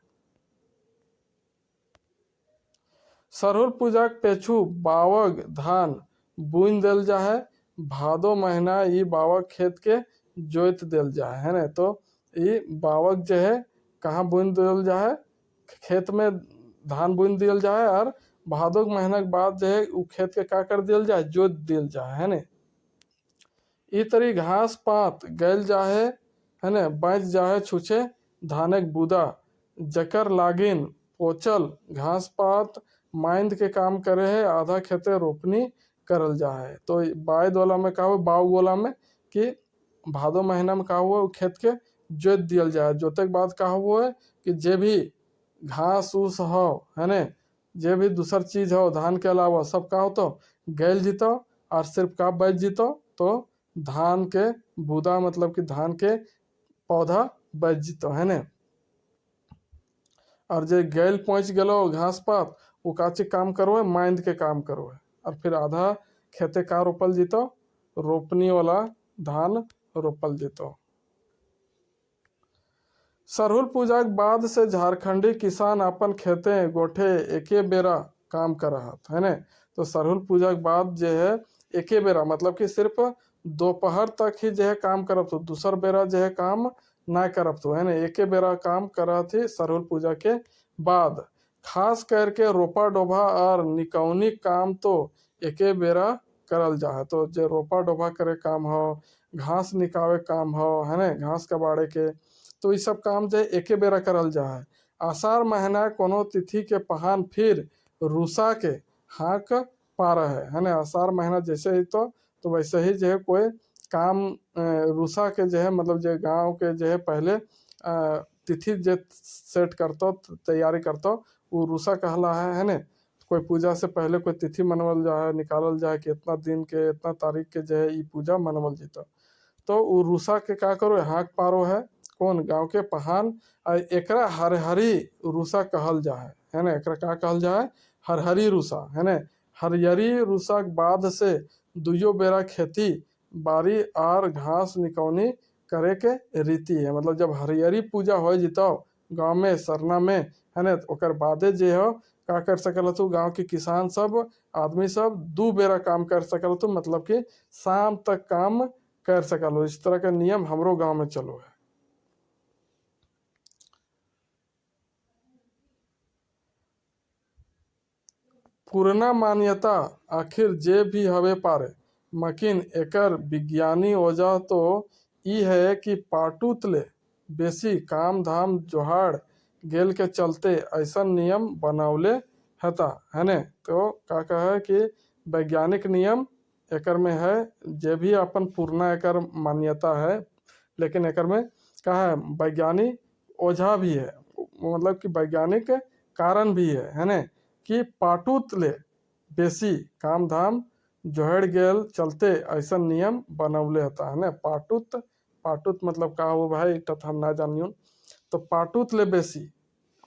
सरहुल पूजा के पेछू बावग धान बुन देल जा है। भादो महीना ये बावग खेत के जोत देल जा है ना। तो ये बावग जो है कहाँ बुन देल जा है खेत में धान बुन दियल जाए और भादो महीना के बाद जो है उ खेत के का कर दियल जाए जोत दियल जाए है ना। ई तरी घास पात गैल जाए है ना बच जाए छुछे धानक बुदा जकर लागिन पोचल घास पात माइंद के काम करे है। आधा खेते रोपनी करल जा है। तो बाद वाला में का हुआ बाउग वाला में कि भादो महीना में का हुआ खेत के जोत दियल जाए। जोते के बाद का हुआ है कि जे भी घास उस हो है ना जे भी दूसर चीज हो धान के अलावा सब का हो तो गैल जीतो और सिर्फ का बच जीतो तो धान के बूदा मतलब कि धान के पौधा बच जीतो है ने। और जे गैल पहुंच गलो घास पात वो काची काम करो है माइंद के काम करो है। और फिर आधा खेते का रोपल जीतो रोपनी वाला धान रोपल जीतो। सरहुल पूजा के बाद से झारखंडी किसान अपन खेते गोठे एके बेरा काम करत है ने। तो सरहुल पूजा के बाद जो है एके बेरा मतलब कि सिर्फ दोपहर तक ही जो है काम करब तो दूसर बेरा जो है काम ना करब तो है ना एके बेरा काम करत ही सरहुल पूजा के बाद। खास करके रोपा डोभा और निकौनी काम तो एके बेरा करल जा है। तो जो रोपा डोभा करे काम हो घास निकावे काम हो है ना घास कबाड़े के तो ये सब काम जो है एके बेरा करल जा है। आषाढ़ महीना कोनो तिथि के पहान फिर रूसा के हाँक पारा है ना। आषाढ़ महीना जैसे ही तो वैसे ही जो है कोई काम रूसा के जो है मतलब जो गांव के जो है पहले तिथि जो सेट करतो तैयारी करतो वो रूसा कहला है ना। कोई पूजा से पहले कोई तिथि मनवल जाए निकालल जाए कि इतना दिन के इतना तारीख के जो है ये पूजा मनवल जीतो। तो वो रूसा के का करो हाँक पारो है कौन गांव के पहान एकरा हरहरी रूसा कहल जा है ना। एकरा का कहल जा है हरहरी रूसा है ना। हरियरी रूसा के बाद से दुयो बेरा खेती बाड़ी और घास निकौनी करे के रीति है। मतलब जब हरियरी पूजा हो जितो गांव में सरना में है ना ओकर बादे जे हो का कर सकल तू गांव के किसान सब आदमी सब दू बेरा काम कर सकल तू मतलब कि शाम तक काम कर सकल। इस तरह का नियम हमरो गांव में चलो है। पुरना मान्यता आखिर जे भी हवे पारे मकिन एकर विज्ञानी वजह तो ई है कि पाटुत ले बेसी काम धाम जोहाड़ गेल के चलते ऐसा नियम बनावले हता है ने। तो का कहे कि वैज्ञानिक नियम एकर में है जे भी अपन पुरना एकर मान्यता है लेकिन एकर में का है वैज्ञानिक ओझा भी है मतलब कि वैज्ञानिक कारण भी है ना कि पाटुत ले बेसी काम धाम जोहड़ गेल चलते ऐसा नियम बनवले होता है ना। पाटुत पाटुत मतलब का हो भाई तो हम ना जानियो। तो पाटुत ले बेसी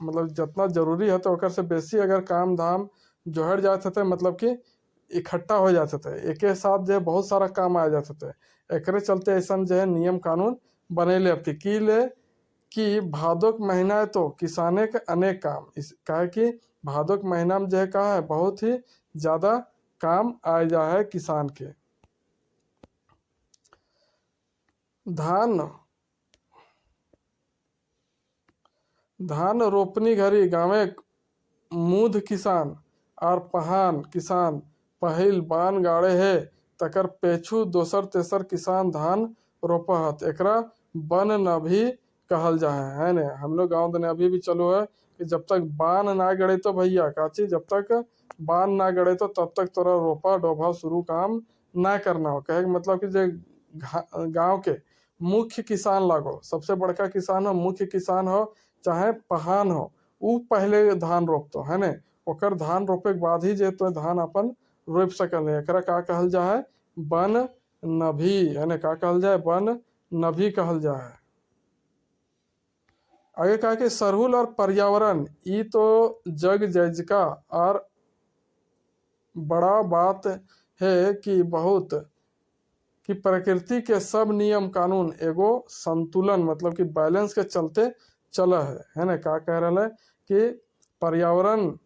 मतलब जितना जरूरी है तो ओकर से बेसी अगर काम धाम जोहड़ जाते थे मतलब कि इकट्ठा हो जाते थे एक साथ जो है बहुत सारा काम आ जाते थे। एकरे चलते ऐसा जो है नियम कानून बनेले अब की ले कि भादोक महीना है तो किसाने के अनेक काम इस कहे कि भादोक महीना में जो है कहा है बहुत ही ज्यादा काम आ जा है किसान के। धान रोपनी घरी गाँवे मुध किसान और पहान किसान पहिल बान गाड़े है तकर पेछू दोसर तेसर किसान धान रोपहत एकरा बन नभी कहल जा है ने। हम लोग गाँव देने अभी भी चलो है कि जब तक बान ना गड़े तो भैया काची जब तक बान ना गड़े तो तब तक तोरा रोपा डोभा शुरू काम ना करना हो। कहे मतलब कि जो गांव के मुख्य किसान लागो सबसे बड़का किसान हो मुख्य किसान हो चाहे पहान हो उ पहले धान रोपतो है ने। ओकर धान रोपे के बाद ही जे तो धान अपन रोप सकल है। एकरा का कहल जा है बन नभी है ने। का कहल जाए बन नभी कहल जा है। आगे कहा कि सरहुल और पर्यावरण ये तो जग जैजिका और बड़ा बात है कि बहुत कि प्रकृति के सब नियम कानून एगो संतुलन मतलब कि बैलेंस के चलते चला है ना। का कह रहा है कि पर्यावरण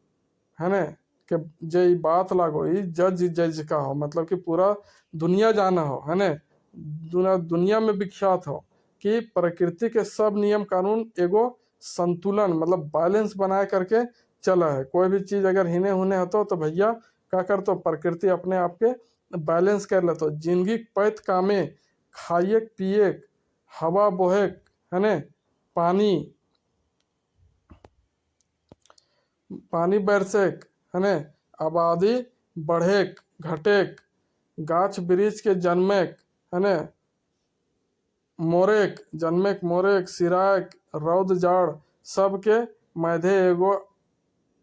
है ना कि जे बात लागो ई जज जज का हो मतलब कि पूरा दुनिया जाना हो है ना दुनिया में विख्यात हो कि प्रकृति के सब नियम कानून एगो संतुलन मतलब बैलेंस बनाए करके चला है। कोई भी चीज अगर हिने हुने होतो तो भैया क्या करतो प्रकृति अपने आप के बैलेंस कर लेतो। जिंदगी पैत कामे खाइए पिए हवा बोहे है ने पानी बरसेक है ने आबादी बढ़ेक घटेक गाछ वृक्ष के जन्मेक है ने मोरेक जन्मेक मोरेक सिराक रौद जाड़ सबके मध्य एगो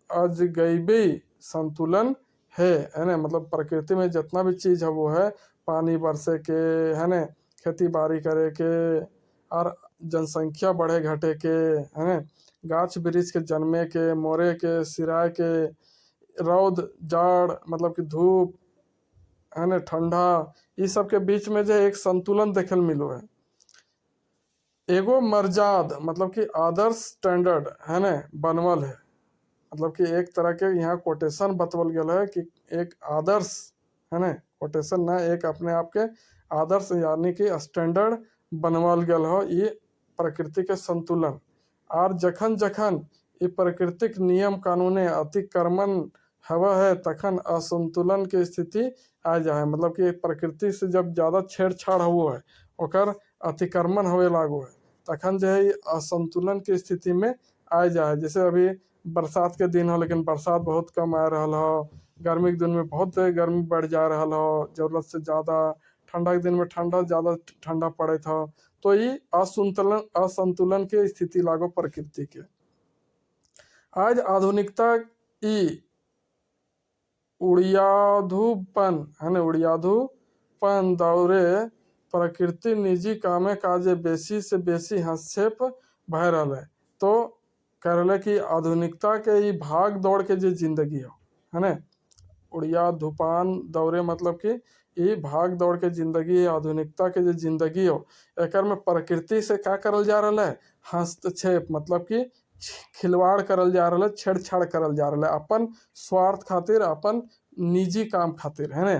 अजगैबी संतुलन है ना, मतलब प्रकृति में जितना भी चीज है वो है, पानी बरसे के, है ना, खेती बाड़ी करे के, और जनसंख्या बढ़े घटे के, है ना, गाछ वृक्ष के जन्मे के, मोरे के, सिराय के, रौद जाड़ मतलब कि धूप, है ना, ठंडा, इस सब के बीच में जो एक संतुलन देखल मिलो है। एगो मर्याद मतलब कि आदर्श स्टैंडर्ड, है ना, बनवल है। मतलब कि एक तरह के यहाँ कोटेशन बतवल गया है कि एक आदर्श, है ना, कोटेशन ना, एक अपने आप के आदर्श यानी कि स्टैंडर्ड बनवल गया हो ये प्रकृति के संतुलन। और जखन जखन ये प्राकृतिक नियम कानूने अतिक्रमण हवा है तखन असंतुलन के स्थिति आ जाए। मतलब कि प्रकृति से जब ज़्यादा छेड़छाड़ हुआ है, ओकर अतिक्रमण होवे लागू है, तखन जो है असंतुलन की स्थिति में आ जाए। जैसे अभी बरसात के दिन हो लेकिन बरसात बहुत कम आ रहा हो, गर्मी के दिन में बहुत गर्मी बढ़ जा रहा हो जरूरत से ज़्यादा, ठंडा के दिन में ठंडा ज़्यादा ठंडा पड़े था, तो ये असंतुलन के स्थिति लागू प्रकृति के। आज आधुनिकता की उड़ियाधुपन, है ना, उड़ियाधुपन दौरे प्रकृति निजी कामे काजे बेसी से बेसी हस्तक्षेप भय रहा है। तो कह रहे कि आधुनिकता के ये भाग दौड़ के जो जिंदगी हो, है ना, उड़ियाधुपान दौरे मतलब कि ये भाग दौड़ के जिंदगी है, आधुनिकता के जो जिंदगी हो, एक में प्रकृति से क्या करल जा रहा है, हस्तक्षेप मतलब कि खिलवाड़ करल जा रहा है, छेड़छाड़ करल जा रहा है अपन स्वार्थ खातिर, अपन निजी काम खातिर, है ना।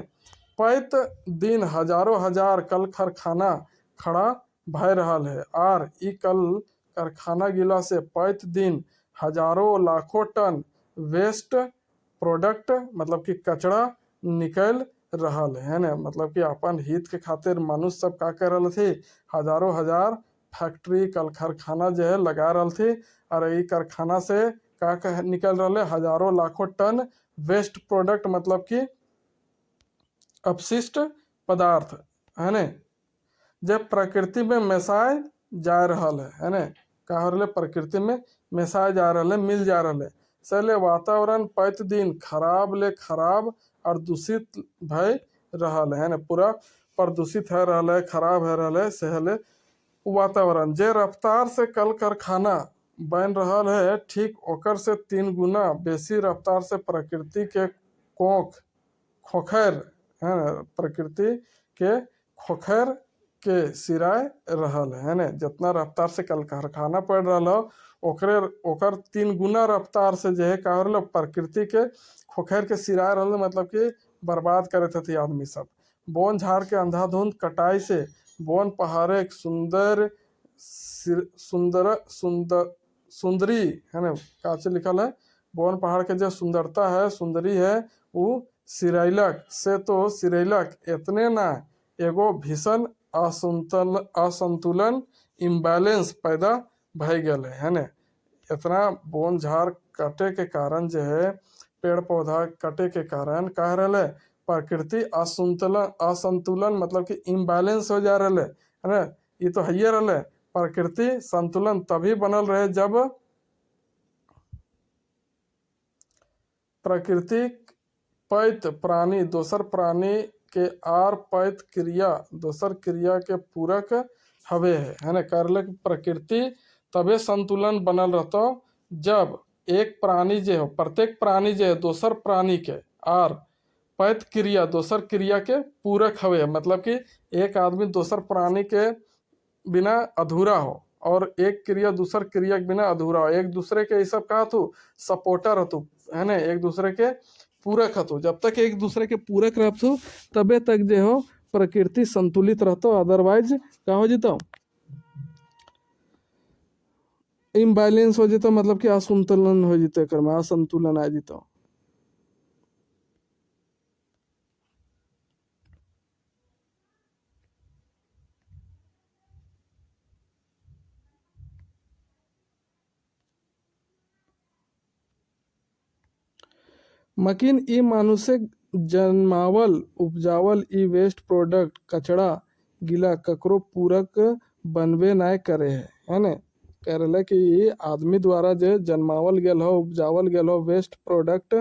पैत दिन हजारों हजार कल कारखाना खड़ा भय रहा है, और ई कल कारखाना गिला से पैत दिन हजारों लाखों टन वेस्ट प्रोडक्ट मतलब कि कचरा निकल रहा है ना। मतलब कि अपन हित के खातिर मनुष्य सब का कर रहे थे, हजारों हजार फैक्ट्री कल कारखाना जो है लगा रहे थे, और ये कारखाना से का निकल रहा है, हजारों लाखों टन वेस्ट प्रोडक्ट मतलब कि अपशिष्ट पदार्थ, है ना, जब प्रकृति में मिसाए जा रहा है ना, कहा रहे प्रकृति में मिसाए जा रहा है, मिल जा रहा है, सले वातावरण पैत दिन खराब ले खराब और दूषित भय रहा है ना, पूरा प्रदूषित है रहा है, खराब है रहा है, सहले वातावरण जे रफ्तार से कल कारखाना बन रहा है, ठीक ओकर से 3 गुना बेसी रफ्तार से प्रकृति के खोखैर, है ना, प्रकृति के खोखैर के सिराय रहल है ना। जितना रफ्तार से कल कारखाना पड़ रहा हो ओकर 3 गुना रफ्तार से जो है का हो प्रकृति के खोखैर के सिराय रहल, मतलब कि बर्बाद करे थे आदमी सब। बोन झाड़ के अंधाधुंध कटाई से बोन पहाड़े सुंदर सुंदर सुंदर सुंदरी, है ना, काचे लिखल है, बोन पहाड़ के जो सुंदरता है, सुंदरी है, वो सिरैलक से तो सिरैलक इतने ना एगो भीषण असंतुलन इम्बैलेंस पैदा भय गया है ना। इतना बोन झाड़ कटे के कारण जो है, पेड़ पौधा कटे के कारण कह रहा है प्रकृति असंतुलन मतलब कि इम्बैलेंस हो जा रहा है ना। ये तो है रहा है, प्रकृति संतुलन तभी बनल रहे जब प्राकृतिक पैत प्राणी दोसर प्राणी के आर पैत क्रिया दोसर क्रिया के पूरक हवे है ना। करले प्रकृति तबे संतुलन बनल रहता जब एक प्राणी जो हो, प्रत्येक प्राणी जो है दोसर प्राणी के आर पैत क्रिया दोसर क्रिया के पूरक हवे, मतलब कि एक आदमी दोसर प्राणी के बिना अधूरा हो और एक क्रिया दूसर क्रिया के बिना अधूरा हो, एक दूसरे के ये सब कहा तू सपोर्टर हो तू, है ना, एक दूसरे के पूरक हो। जब तक एक दूसरे के पूरक रहतु तबे तक जो हो प्रकृति संतुलित रहतो, अदरवाइज का हो जीतो इम्बैलेंस हो जीतो, मतलब कि असंतुलन हो जीतो, एकर में असंतुलन आ जीतो। मकिन ई मानुषे जन्मावल उपजावल ई वेस्ट प्रोडक्ट कचड़ा गिला ककरो पूरक बनबे नाय करे है ना। कह रहे कि ये आदमी द्वारा जो जन्मावल गेल हो उपजावल गेल हो वेस्ट प्रोडक्ट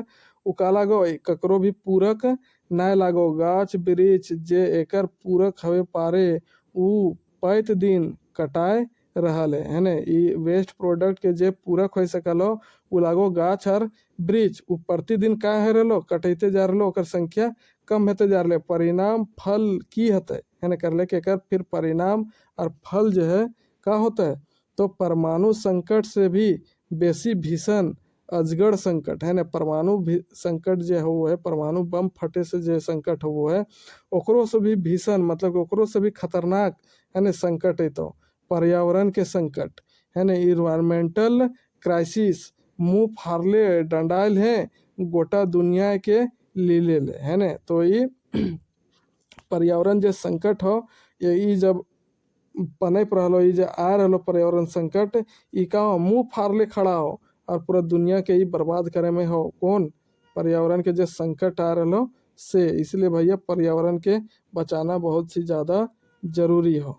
उ का लागो ककरो भी पूरक नाय लागो। गाछ वृक्ष जे एकर पूरक हवे पारे उ पैत दिन कटाए रहल है ने। ई वेस्ट प्रोडक्ट के जे पूरक हो सकलो उ लागो गाछ और वृक्ष उ प्रतिदिन का है रहलो कटैते जा रहलो, ओकर संख्या कम होते जा रहे। परिणाम फल की हते है ना करले के एकर फिर परिणाम और फल जो है का होता है तो परमाणु संकट से भी बेसी भीषण अजगर संकट है ना। परमाणु संकट जो हो है परमाणु बम फटे से जो संकट हो है ओकरो से भी भीषण मतलब ओकरो से भी खतरनाक है ना संकट है। तो पर्यावरण के संकट है ना इन्वायरमेंटल क्राइसिस मुंह फाड़ले डंडाइल है गोटा दुनिया के लीले ले है ना। तो ये पर्यावरण जो संकट हो ये जब पनप रहा ये जो आ रहा पर्यावरण संकट ई का मुंह फाड़ले खड़ा हो और पूरा दुनिया के ही बर्बाद करे में हो कौन पर्यावरण के जो संकट आ रहा से। इसलिए भैया पर्यावरण के बचाना बहुत सी ज़्यादा जरूरी हो।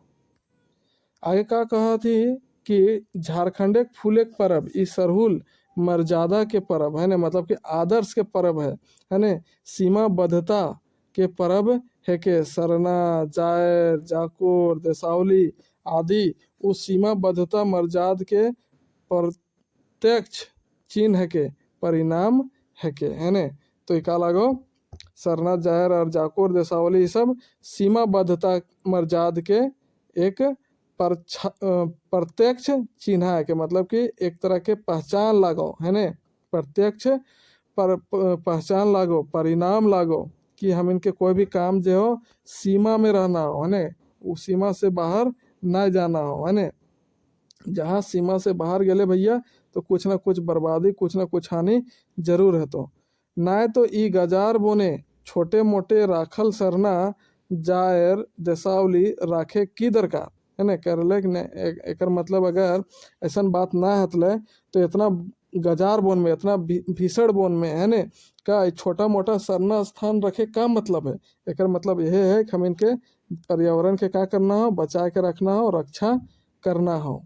आगे का कहा थी कि झारखंड एक फूल एक परब ई सरहुल मर्यादा के परब है ना मतलब कि आदर्श के परब है ना सीमाबद्धता के परब है के सरना जायर जाकोर देसावली आदि उस सीमाबद्धता मर्यादा के प्रत्यक्ष चिन्ह है के परिणाम है के है ना। तो का लागो सरना जायर और जाकोर देसावली ये सब सीमाबद्धता मर्यादा के एक प्रत्यक्ष चिन्ह है के मतलब कि एक तरह के पहचान लागो है ना प्रत्यक्ष पहचान लागो परिणाम लागो कि हम इनके कोई भी काम जो हो सीमा में रहना हो है ना उस सीमा से बाहर ना जाना हो है ना। जहाँ सीमा से बाहर गए भैया तो कुछ ना कुछ बर्बादी कुछ ना कुछ हानि जरूर है। तो ना तो ई गजार बोने छोटे मोटे राखल सरना जायर देसावली राखे की दरकार है ना करले एक मतलब अगर ऐसा बात ना हतले तो इतना गजार बोन में इतना भीषण बोन में है ना का छोटा मोटा सरना स्थान रखे का मतलब है। एक मतलब यह है कि हम इनके पर्यावरण के क्या करना हो बचा के रखना हो रक्षा करना हो।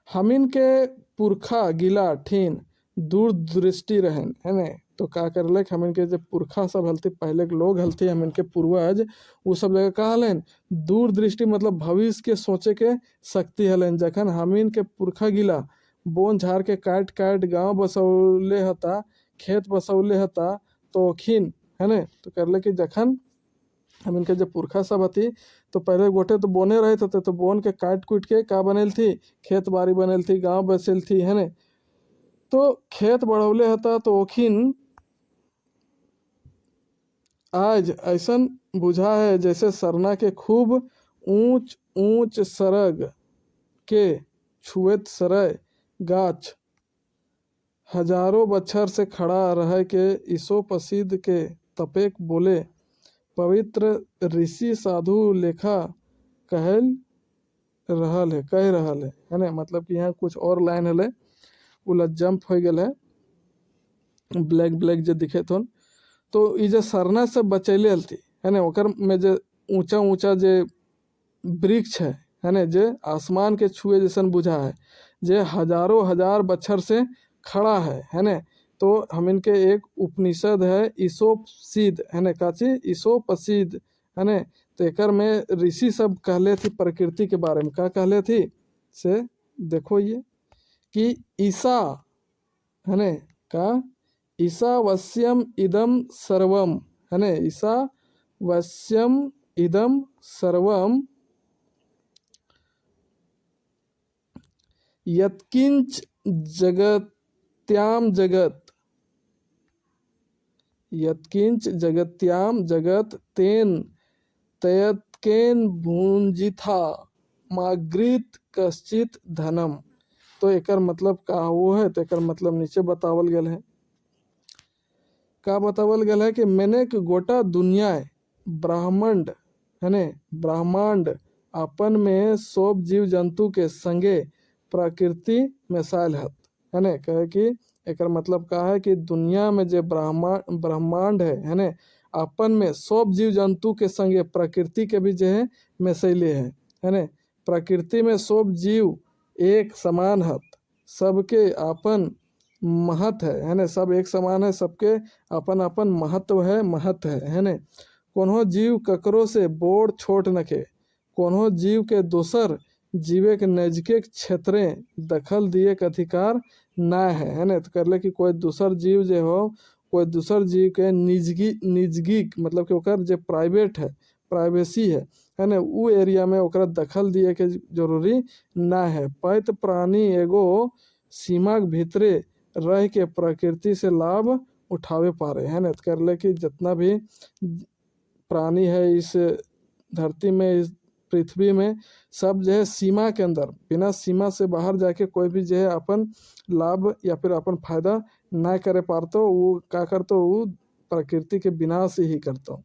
हम इनके पुरखा गिला ठीन दूरदृष्टि रहन है ना। तो का करले हम इनके जो पुरखा सब हलते पहले के लोग हलते हम इनके पूर्वज वो सब जगह का हलन दूरदृष्टि मतलब भविष्य के सोचे के शक्ति हलन। जखन हम इनके पुरखा गिला बोन झाड़ के काट काट गांव बसौले हता खेत बसौले हता तो खिन है ना। तो करले कि जखन हम इनके जो पुरखा सब हती तो पहले गोटे तो बोने रहे थे तो बोन के काट कूट के का बनल थी खेत बाड़ी बनल थी गांव बसल थी है ना। तो खेत बढ़ौले हता तो ओखिन आज ऐसा बुझा है जैसे सरना के खूब ऊंच ऊंच सरग के छुएत सरय गाछ हजारों बच्छर से खड़ा रह के ईसो प्रसिद्ध के तपेक बोले पवित्र ऋषि साधु लेखा कहल कह रहल है ना। मतलब कि यहाँ कुछ और लाइन हले वो जंप हो गया है ब्लैक ब्लैक जो दिखे तो ये जो सरना से बचैले हलती है ना ओकर में जो ऊंचा ऊंचा जो वृक्ष है ना जो आसमान के छुए जैसन बुझा है जो हजारों हजार बच्छर से खड़ा है ना। तो हम इनके एक उपनिषद है ईसोपसीद है ना काची ईसोपसीद है ना। तो एकर में ऋषि सब कहले थी प्रकृति के बारे में क्या कहले थी से देखो ये कि ईसा है ना का ईसावस्यम इदम सर्वम है ना ईसावस्यम इदम सर्वम यत्किंच जगत्याम जगत यत्किंच जगत्याम जगत तेन तयत्केन भुंजिथा मागृत कश्चित धनम। तो एकर मतलब का वो है तो एकर मतलब नीचे बतावल गया है का बतावल गया है कि मैंने कि गोटा दुनिया ब्रह्मांड है ना ब्रह्मांड अपन में सब जीव जंतु के संगे प्रकृति मिसाल है ना कहे कि एकर मतलब का है कि दुनिया में जो ब्रह्मांड है ना अपन में सब जीव जंतु के संगे प्रकृति के भी जो है मिसैले है ना। प्रकृति में सब जीव एक समान हत सबके अपन महत्व है ना, सब एक समान है, सबके अपन अपन महत्व है ना। कोनो जीव ककरो से बोड़ छोट नखे, कोनो जीव के दोसर जीवे के नजदीक क्षेत्रे दखल दिए के अधिकार ना है ना। तो कर ले कि कोई दूसर जीव जो हो, कोई दूसर जीव के निजगी मतलब कि ओकर जो प्राइवेट है, प्राइवेसी है ना, उ एरिया में ओकरा दखल दिए के जरूरी ना है। पैत प्राणी एगो सीमा के भीतरे रह के प्रकृति से लाभ उठावे पारे है ना। तो कर ले कि जितना भी प्राणी है इस धरती में, इस पृथ्वी में, सब जो है सीमा के अंदर, बिना सीमा से बाहर जाके कोई भी जो है अपन लाभ या फिर अपन फायदा ना करे पारतो, वो क्या करतो, वो प्रकृति के विनाश ही करतो।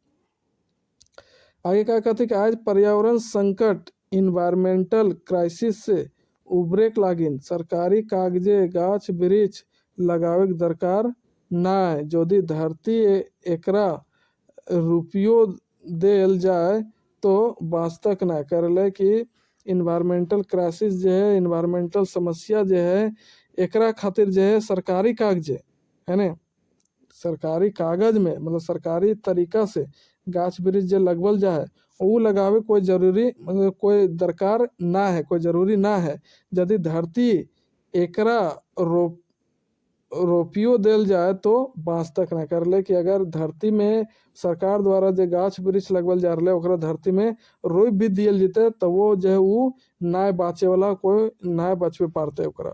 आगे क्या कहते कि आज पर्यावरण संकट इन्वायरमेंटल क्राइसिस से उबरे के लागिन सरकारी कागजे गाछ वृक्ष लगावे के दरकार ना है। यदि धरती एकरा रुपयो देल जाए तो वास्तक ना कर ले कि इन्वायरमेंटल क्राइसिस जो है, इन्वायरमेंटल समस्या जो है, एकरा खातिर जो है सरकारी कागज है ना, सरकारी कागज में मतलब सरकारी तरीका से गाछ वृक्ष जो लगवल जाए वो लगावे कोई जरूरी मतलब कोई दरकार ना है, कोई जरूरी ना है। यदि धरती एकरा रोपियो देल जाए तो बाँच तक ना कर ले कि अगर धरती में सरकार द्वारा जो गाछ वृक्ष लगवल जा रहा है ओकरा धरती में रोप भी दियल जते तो वो जो है वो ना बाँचे वाला कोई ना बचवे पारते। ओकरा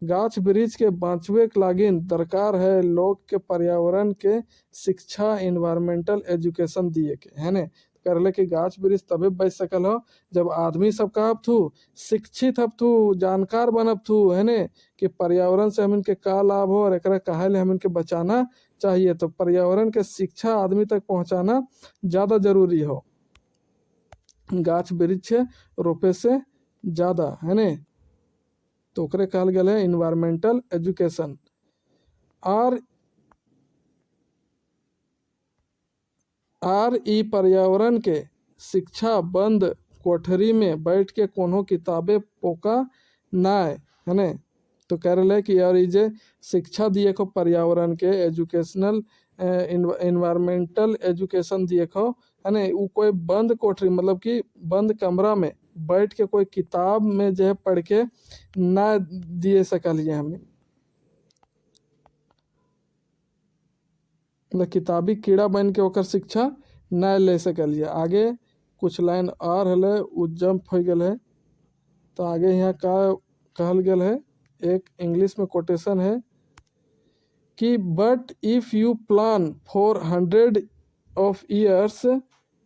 गाछ वृक्ष के बाँचवे के लागिन दरकार है लोग के पर्यावरण के शिक्षा, इन्वायरमेंटल एजुकेशन दिए के है ने। कर ले कि गाछ वृक्ष तबे बच सकल हो जब आदमी सब का थू शिक्षित हब थू, जानकार बनब थू है ने कि पर्यावरण से हम के का लाभ हो और एकरा काहे ले हम के बचाना चाहिए। तो पर्यावरण के शिक्षा आदमी तक पहुंचाना ज़्यादा जरूरी हो गाछ वृक्ष रोपे से ज़्यादा है ने। तो ओकरे कहल गया है इन्वायरमेंटल एजुकेशन। और ई पर्यावरण के शिक्षा बंद कोठरी में बैठ के कोनो किताबें पोका ना है ने। तो कह रहे कि यार ये शिक्षा दिए को पर्यावरण के एजुकेशनल इन्वायरमेंटल एजुकेशन दिए को है ना, वो कोई बंद कोठरी मतलब कि बंद कमरा में बैठ के कोई किताब में जो है पढ़ के ना दिए सकलिए हमें, मतलब किताबी कीड़ा बन के ओकर शिक्षा ना ले सकलिए। आगे कुछ लाइन और हले उ जंप हो गल है। तो आगे यहाँ का कहल गल है, एक इंग्लिश में कोटेशन है कि but if you plan for 100 of years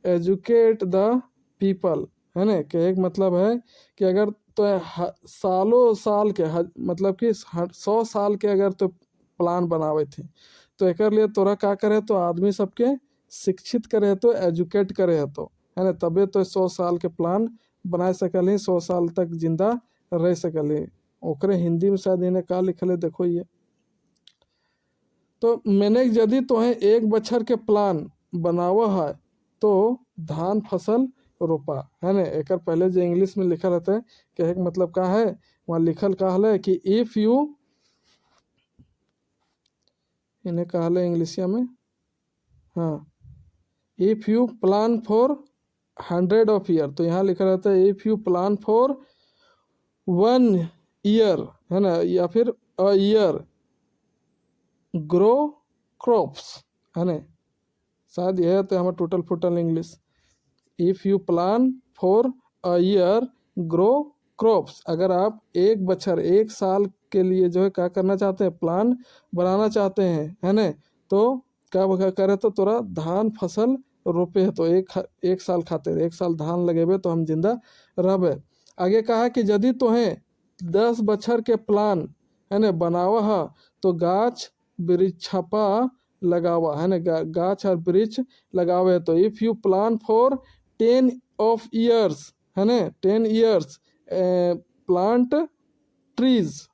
educate the people है ना। कि एक मतलब है कि अगर तो सालों साल के मतलब कि 100 साल के अगर तो प्लान बनावे थे तो एक लिए तोरा का करे तो आदमी सबके शिक्षित करे तो एजुकेट करे तो है ना, तबे तो 100 साल के प्लान बना सकली, 100 साल तक जिंदा रह सकली। ओकरे हिंदी में शायद इन्हें का लिखल है देखो ये। तो मैंने यदि तुम्हें 1 बछर के प्लान बनावा है तो धान फसल रोपा है ना। एक पहले जो इंग्लिश में लिखा रहता है कि एक मतलब का है वहाँ लिखल का है कि इफ यू, इन्हें कहा है इंग्लिशिया में हाँ, if you plan for 100 of year, तो यहाँ लिखा रहता है if you plan for 1 year है ना, या फिर अ ईयर ग्रो क्रॉप्स है ना। शायद यह है तो हमारा टोटल फुटल English. If you plan for a year grow crops, अगर आप 1 बछर 1 साल के लिए जो है क्या करना चाहते हैं, प्लान बनाना चाहते हैं है ना, तो क्या करे तो तोरा धान फसल रोपे है तो एक साल खातिर 1 साल धान लगेबे तो हम जिंदा रहबे। आगे कहा कि यदि तोहें 10 बछर के प्लान है ना बनावा है तो गाछ वृक्षपा लगावा है ना, गाछ और वृक्ष लगावे। तो if you plan for 10 of years है ना, 10 ईयर्स प्लांट ट्रीज,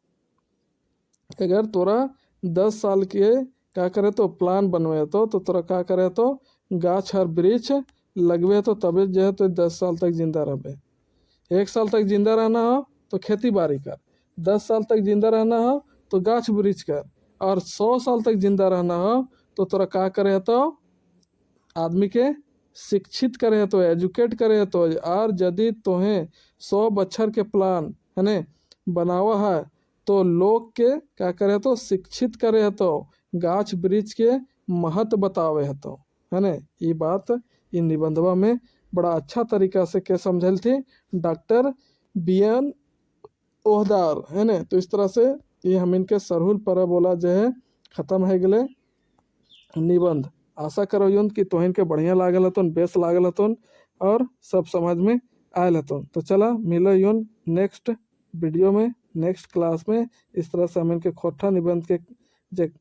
अगर तोरा 10 साल के क्या करे तो प्लान बनवे तो तोरा क्या करे तो गाछ और वृक्ष लगवे तो तबे जो है तो 10 साल तक जिंदा रहे। 1 साल तक जिंदा रहना हो तो खेती बाड़ी कर, 10 साल तक जिंदा रहना हो तो गाछ वृक्ष कर, और 100 साल तक जिंदा रहना हो तो तोरा का करे तो आदमी के शिक्षित करे तो एजुकेट करे तो। और यदि तोहें 100 बच्छर के प्लान है ने बनावा है तो लोग के क्या करे तो शिक्षित करे तो गाछ वृक्ष के महत्व बतावे है तो है ने। ये बात इन निबंधवा में बड़ा अच्छा तरीका से के समझल थी डॉक्टर BN ओहदार है ने। तो इस तरह से ये हम इनके सरहुल परबोला जो है खत्म है गले निबंध। आशा करो यून कि तोहिन के बढ़िया लागल हतन, बेस लागल हतन और सब समझ में आयल हतन। तो चला मिलो यून नेक्स्ट वीडियो में, नेक्स्ट क्लास में। इस तरह से हम इनके खोट्ठा निबंध के जे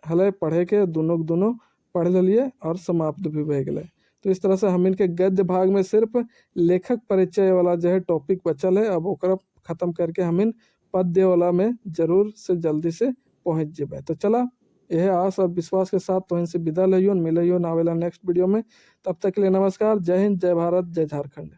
हले पढ़े के दोनों पढ़ लिए और समाप्त भी हो गए। तो इस तरह से हम इनके गद्य भाग में सिर्फ लेखक परिचय वाला जो है टॉपिक बचल है, अब ओकरा खत्म करके हम इन पद्य वाला में जरूर से जल्दी से पहुंच जेबे। तो चला यह आस और विश्वास के साथ तो इनसे विदा लियो, मिलियो आवेला नेक्स्ट वीडियो में। तब तक के लिए नमस्कार, जय हिंद, जय भारत, जय झारखंड।